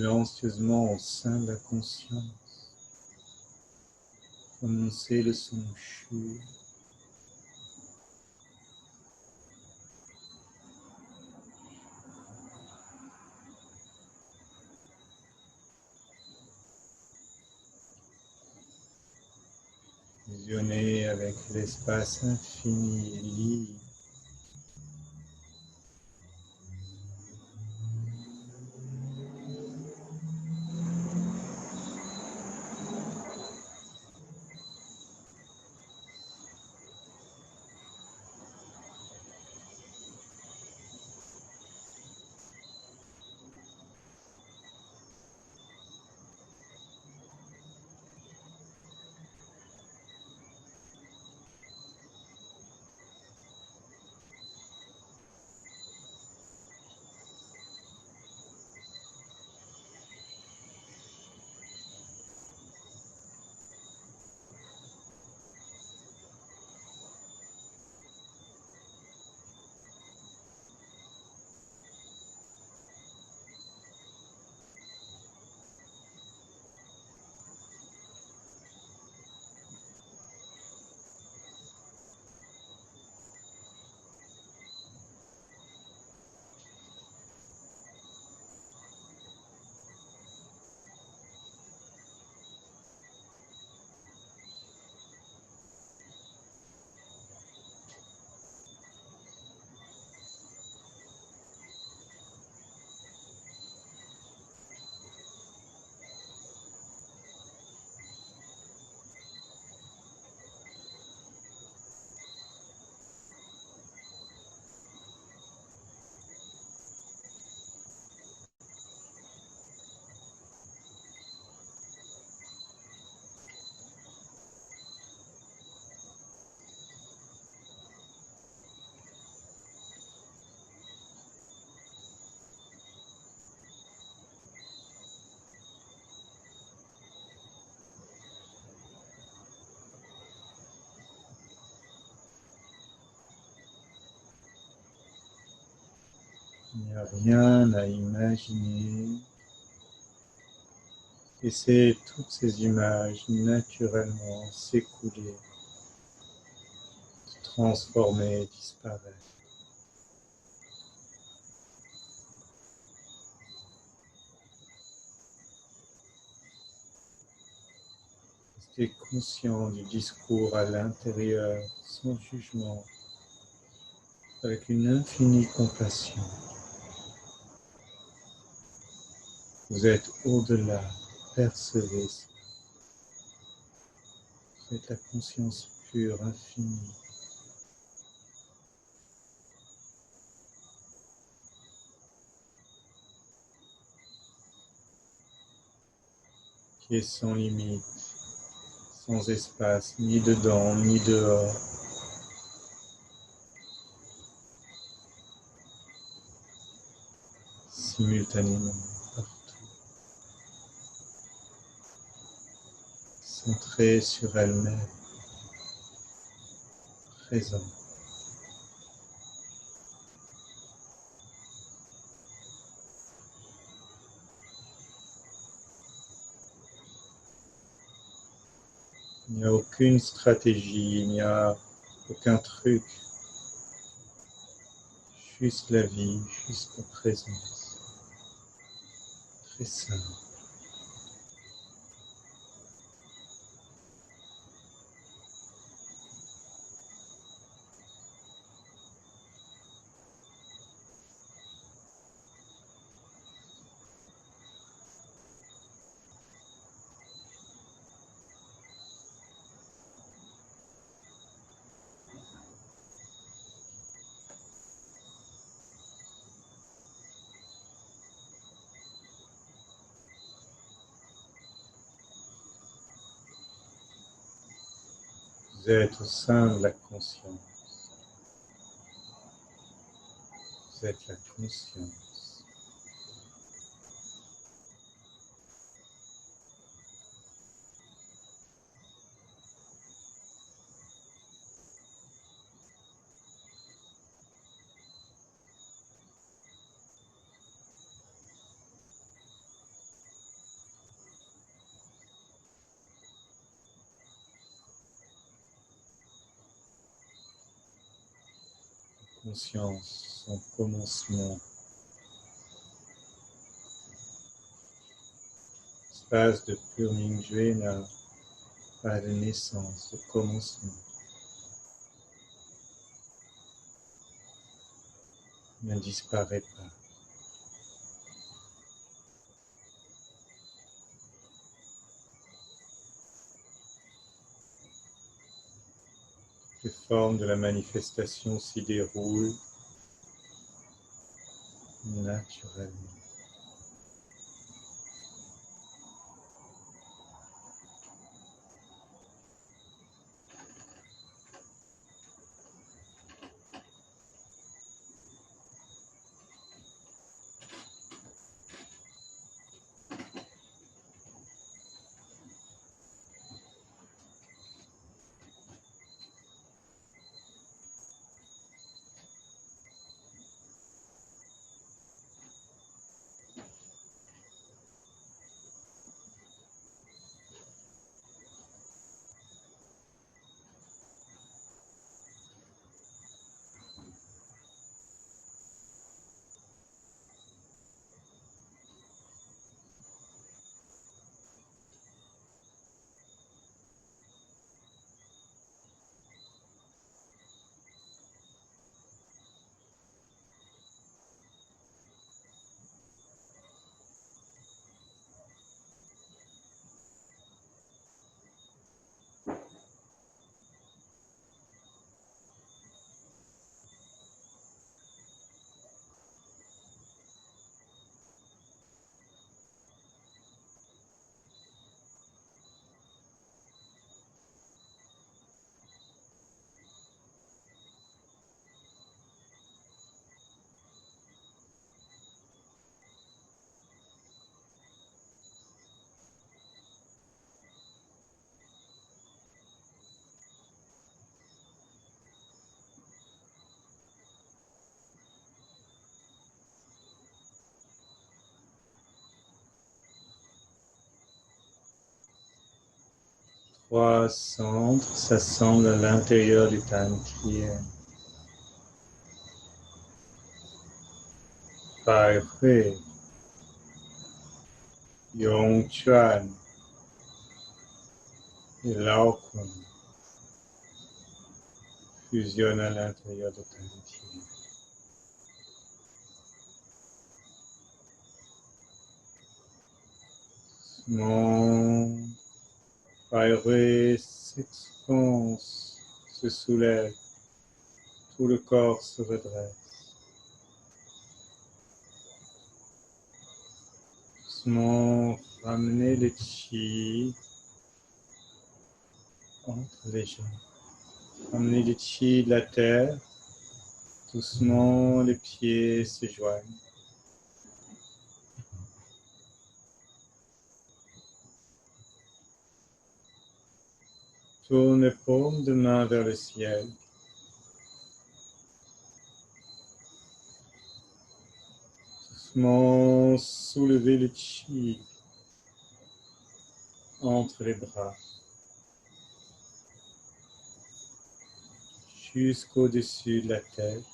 silencieusement au sein de la conscience. Prononcez le son CHU. Fusionnez avec l'espace infini et libre. Il n'y a rien à imaginer. Laissez toutes ces images naturellement s'écouler, se transformer, disparaître. Restez conscient du discours à l'intérieur, sans jugement, avec une infinie compassion. Vous êtes au-delà, percevez ça. Vous êtes la conscience pure, infinie. Qui est sans limite, sans espace, ni dedans, ni dehors. Simultanément, partout. Centrée sur elle-même, présente. Il n'y a aucune stratégie, il n'y a aucun truc. Juste la vie, juste la présence. Très simple. Vous êtes au sein de la conscience. Vous êtes la conscience. conscience, son commencement. L'espace de pur Mingyue n'a pas de naissance, de commencement. Ne disparaît pas. Les formes de la manifestation s'y déroulent naturellement. Trois centres s'assemblent à l'intérieur du Tantien. Pai Hui, Yongquan et Laocoon fusionnent à l'intérieur du Tantien. Mon Pai Hui s'expanse, se soulève, tout le corps se redresse. Doucement, ramenez le chi entre les jambes. Ramenez le chi de la terre. Doucement, les pieds se joignent. Tourne les paumes de main vers le ciel. Doucement, soulevez le chi entre les bras. Jusqu'au-dessus de la tête.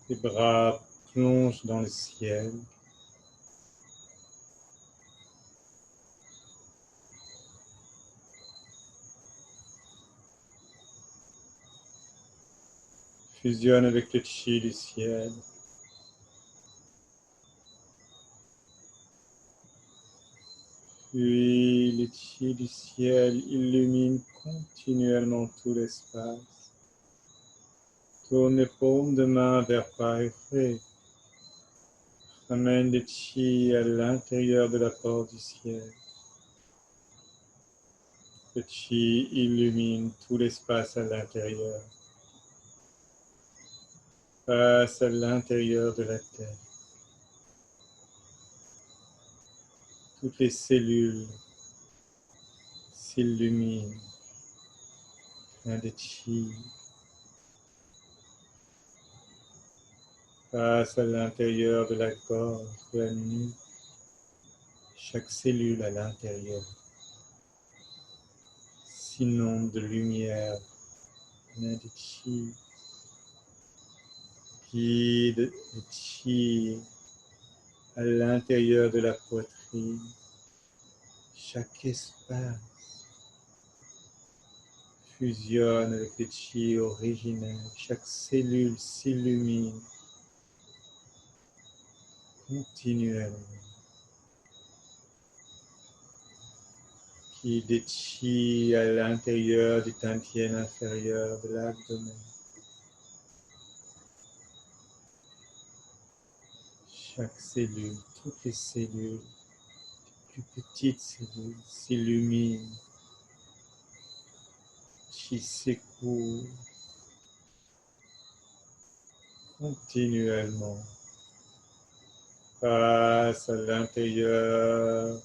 Les bras plongent dans le ciel. Fusionnent avec le chi du ciel. Puis le chi du ciel illumine continuellement tout l'espace. Tourne les paumes de main vers Pai Hui. Ramène le chi à l'intérieur de la porte du ciel. Le chi illumine tout l'espace à l'intérieur. Passe à l'intérieur de la tête. Toutes les cellules s'illuminent plein de chi. Passe à l'intérieur de la gorge, de la nuque. Chaque cellule à l'intérieur. s'inonde de lumière, plein de chi, guide le chi à l'intérieur de la poitrine. Chaque espace fusionne avec le chi originel. Chaque cellule s'illumine continuellement. Qui des chi à l'intérieur du tantien inférieur de l'abdomen. Chaque cellule, toutes les cellules, les plus petites cellules s'illuminent. Chi s'écoule continuellement. Passe à l'intérieur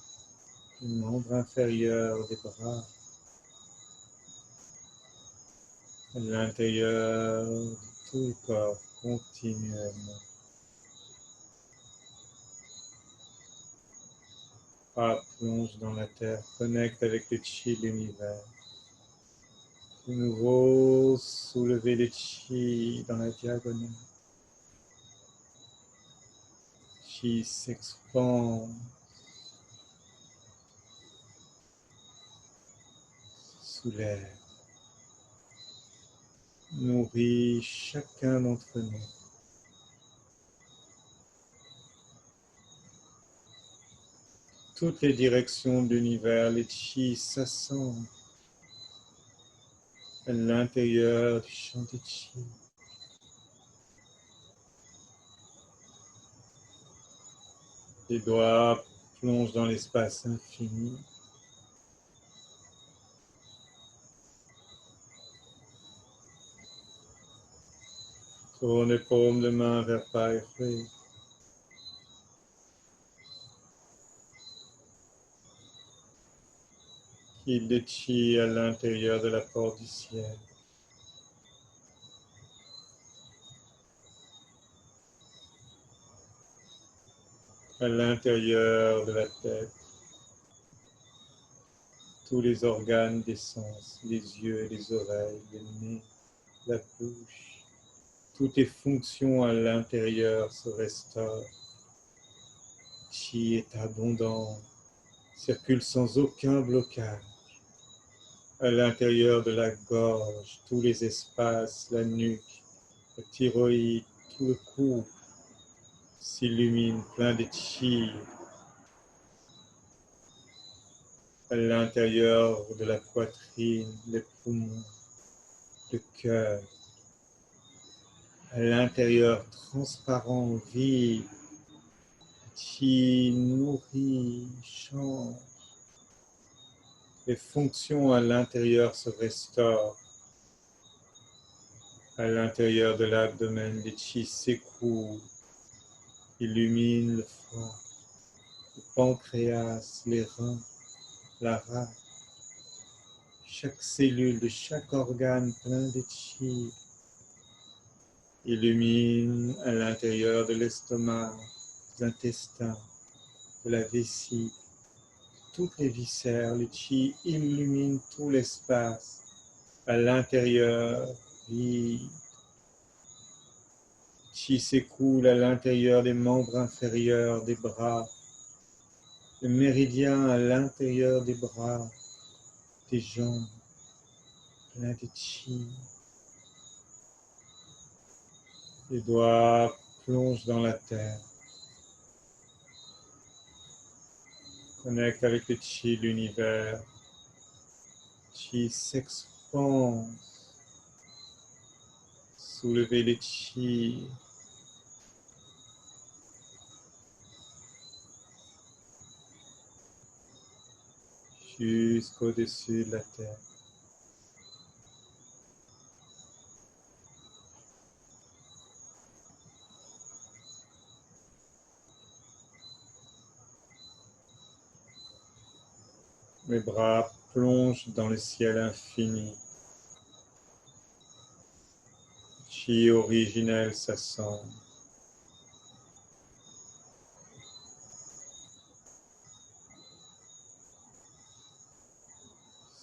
du membre inférieur des bras, à l'intérieur de tout le corps continuellement. Pas plonge dans la terre, connecte avec le chi de l'univers. De nouveau, soulever le chi dans la diagonale. Chi s'expand, soulève, nourrit chacun d'entre nous. Toutes les directions de l'univers, les chi s'assemblent à l'intérieur du champ de chi. Les doigts plongent dans l'espace infini. Tourne les paumes de main vers Pai-Hui. Guide le chi à l'intérieur de la porte du ciel. À l'intérieur de la tête. Tous les organes des sens, les yeux, les oreilles, le nez, la bouche. Toutes les fonctions à l'intérieur se restaurent. Chi est abondant, circule sans aucun blocage. À l'intérieur de la gorge, tous les espaces, la nuque, la thyroïde, tout le cou s'illumine plein de chi. À l'intérieur de la poitrine, les poumons, le cœur. À l'intérieur transparent, vide, chi nourrit, change. Les fonctions à l'intérieur se restaurent. À l'intérieur de l'abdomen, les chi s'écoulent, illuminent le foie, le pancréas, les reins, la rate. Chaque cellule de chaque organe plein de chi illumine à l'intérieur de l'estomac, des intestins, de la vessie, toutes les viscères. Le chi illumine tout l'espace à l'intérieur, vide. Chi s'écoule à l'intérieur des membres inférieurs des bras, le méridien à l'intérieur des bras, des jambes, plein de chi. Les doigts plongent dans la terre. Connecte avec le chi de l'univers. Chi s'expande. Soulevez le chi. Jusqu'au-dessus de la terre. Mes bras plongent dans le ciel infini. Chi originel s'assemble.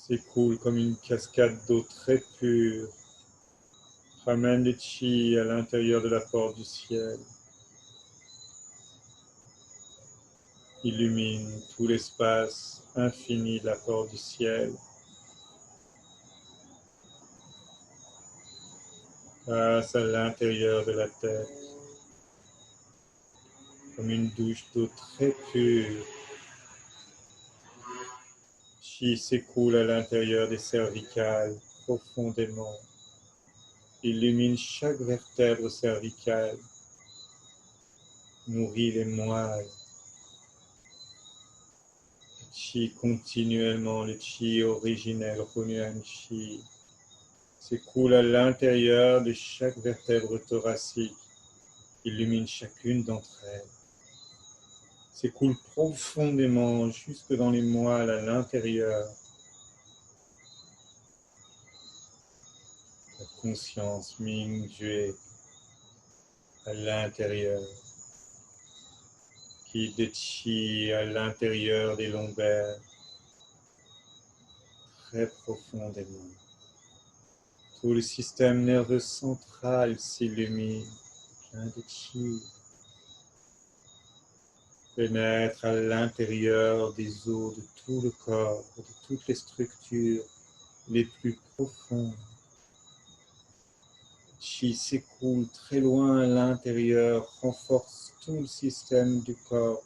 s'écoule comme une cascade d'eau très pure, ramène le chi à l'intérieur de la porte du ciel, illumine tout l'espace infini de la porte du ciel, passe à l'intérieur de la tête, comme une douche d'eau très pure. Chi s'écoule à l'intérieur des cervicales profondément, illumine chaque vertèbre cervicale, nourrit les moelles. Le chi continuellement, le chi originel, Hunyuan Chi, s'écoule à l'intérieur de chaque vertèbre thoracique, illumine chacune d'entre elles, s'écoule profondément jusque dans les moelles à l'intérieur. La conscience Ming Jue à l'intérieur, qui de chi à l'intérieur des lombaires, très profondément. Tout le système nerveux central s'illumine, plein de chi, pénètre à l'intérieur des os de tout le corps, de toutes les structures les plus profondes. Chi s'écoule très loin à l'intérieur, renforce tout le système du corps,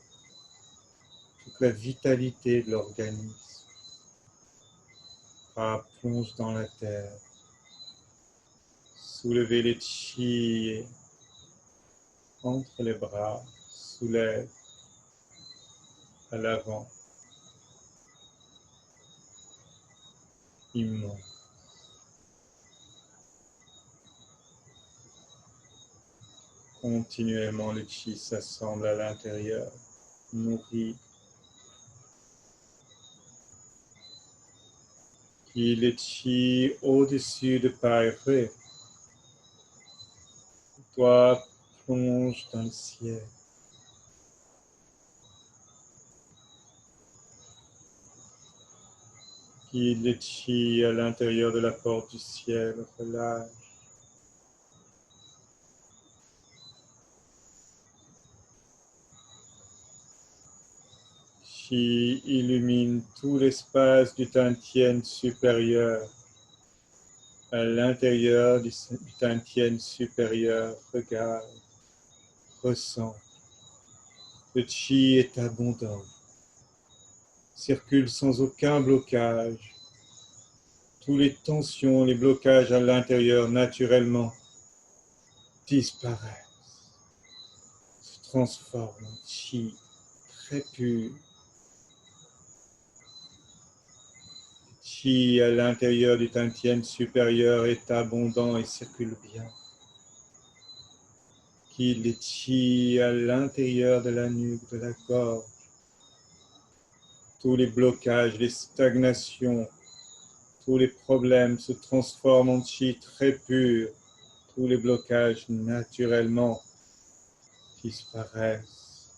toute la vitalité de l'organisme. Plonge dans la terre, soulevez les chi entre les bras, soulève à l'avant, immense. Continuellement, le chi s'assemble à l'intérieur, nourrit. Qui le chi au-dessus de Pai-Rui. Toi, plonge dans le ciel. Qui le chi à l'intérieur de la porte du ciel, relâche. Chi illumine tout l'espace du Tantien supérieur. À l'intérieur du Tantien supérieur, regarde, ressens. Le chi est abondant, circule sans aucun blocage. Toutes les tensions, les blocages à l'intérieur naturellement disparaissent, se transforment en chi très pur. Chi à l'intérieur du Tantien supérieur est abondant et circule bien. Qui le chi à l'intérieur de la nuque, de la gorge. Tous les blocages, les stagnations, tous les problèmes se transforment en chi très pur. Tous les blocages naturellement disparaissent.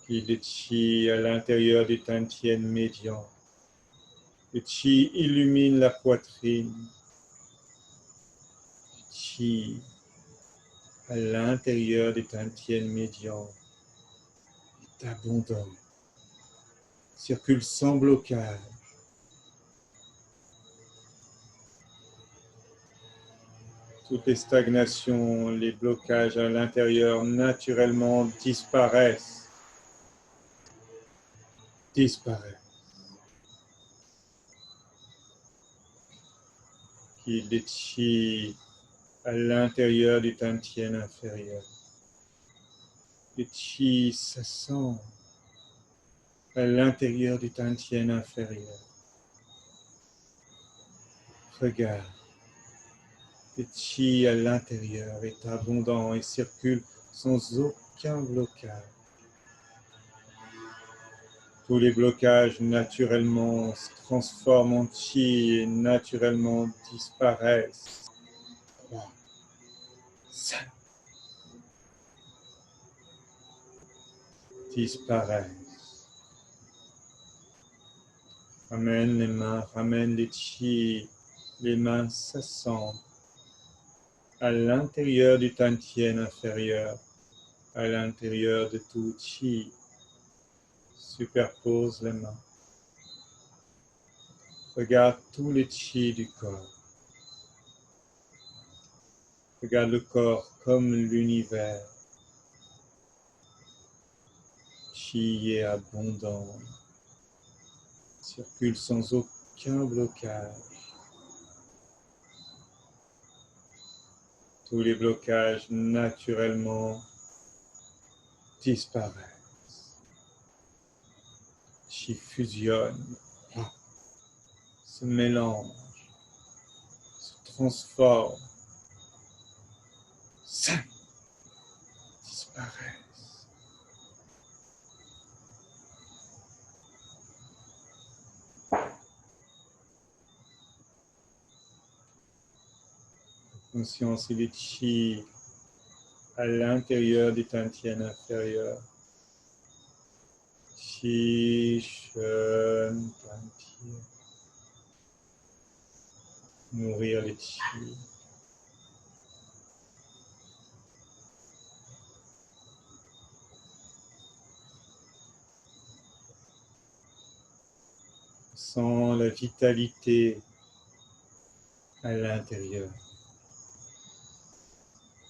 Qui le chi à l'intérieur du Tantien médian. Le chi illumine la poitrine. Le chi à l'intérieur du Tantien médian est abondant. Circule sans blocage. Toutes les stagnations, les blocages à l'intérieur naturellement disparaissent. Disparaissent. Qui le chi à l'intérieur du Tantien inférieur. Le chi s'assemble à l'intérieur du Tantien inférieur. Regarde, le chi à l'intérieur est abondant et circule sans aucun blocage. Tous les blocages naturellement se transforment en chi et naturellement disparaissent. 3, 5, disparaissent. Ramène les mains, ramène les chi. Les mains s'assemblent à l'intérieur du tantien inférieur, à l'intérieur de tout chi. Superpose les mains. Regarde tous les chi du corps. Regarde le corps comme l'univers. Chi est abondant. Circule sans aucun blocage. Tous les blocages naturellement disparaissent. Chi fusionne, se mélange, se transforme, disparaissent. La conscience et le chi à l'intérieur du tantien inférieur. Chi, Shen, tantien. Nourrir les chi. Sens la vitalité à l'intérieur.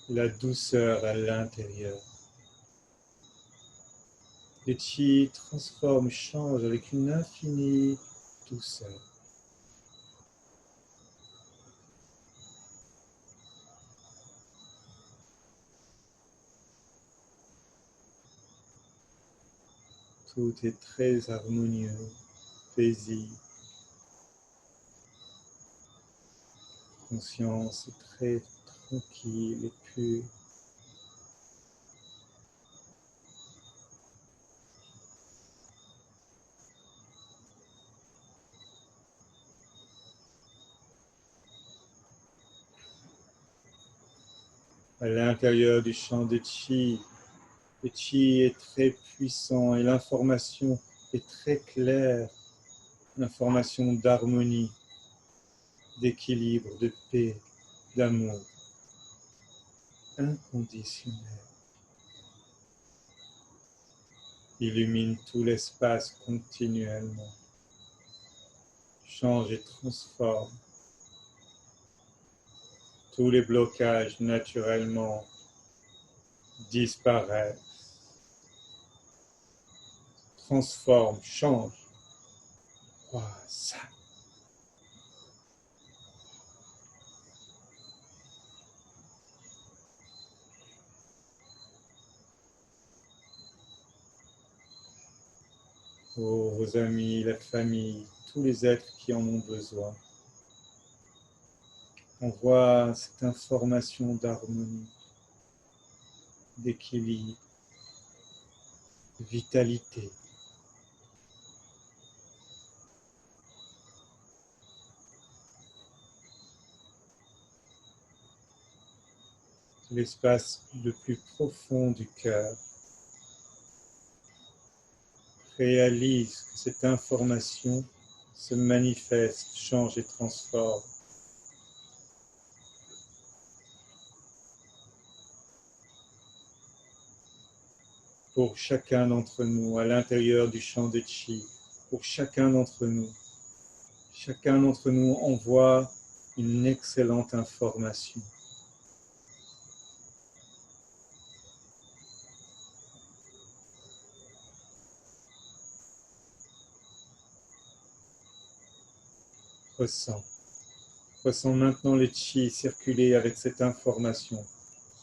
La douceur à l'intérieur. Le chi transforme, change avec une infinie douceur. Tout est très harmonieux, paisible. Conscience est très tranquille et pure. À l'intérieur du champ de chi, le chi est très puissant et l'information est très claire, l'information d'harmonie, d'équilibre, de paix, d'amour, inconditionnel. Illumine tout l'espace continuellement, change et transforme. Tous les blocages naturellement disparaissent, transforment, changent. Ça. Oh, vos amis, la famille, tous les êtres qui en ont besoin. Envoie cette information d'harmonie, d'équilibre, de vitalité. L'espace le plus profond du cœur. Réalise que cette information se manifeste, change et transforme. Pour chacun d'entre nous, à l'intérieur du champ de chi, pour chacun d'entre nous envoie une excellente information. Ressens maintenant le chi circuler avec cette information.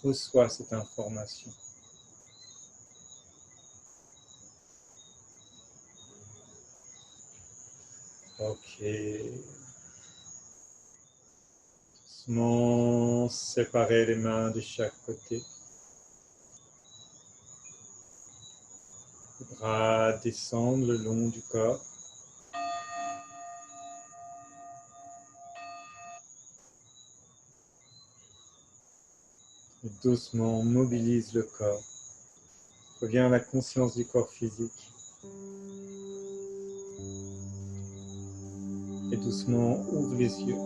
Reçois cette information. Ok. Doucement séparer les mains de chaque côté. Les bras descendent le long du corps. Et doucement mobilise le corps. Reviens à la conscience du corps physique. doucement, ouvre les yeux.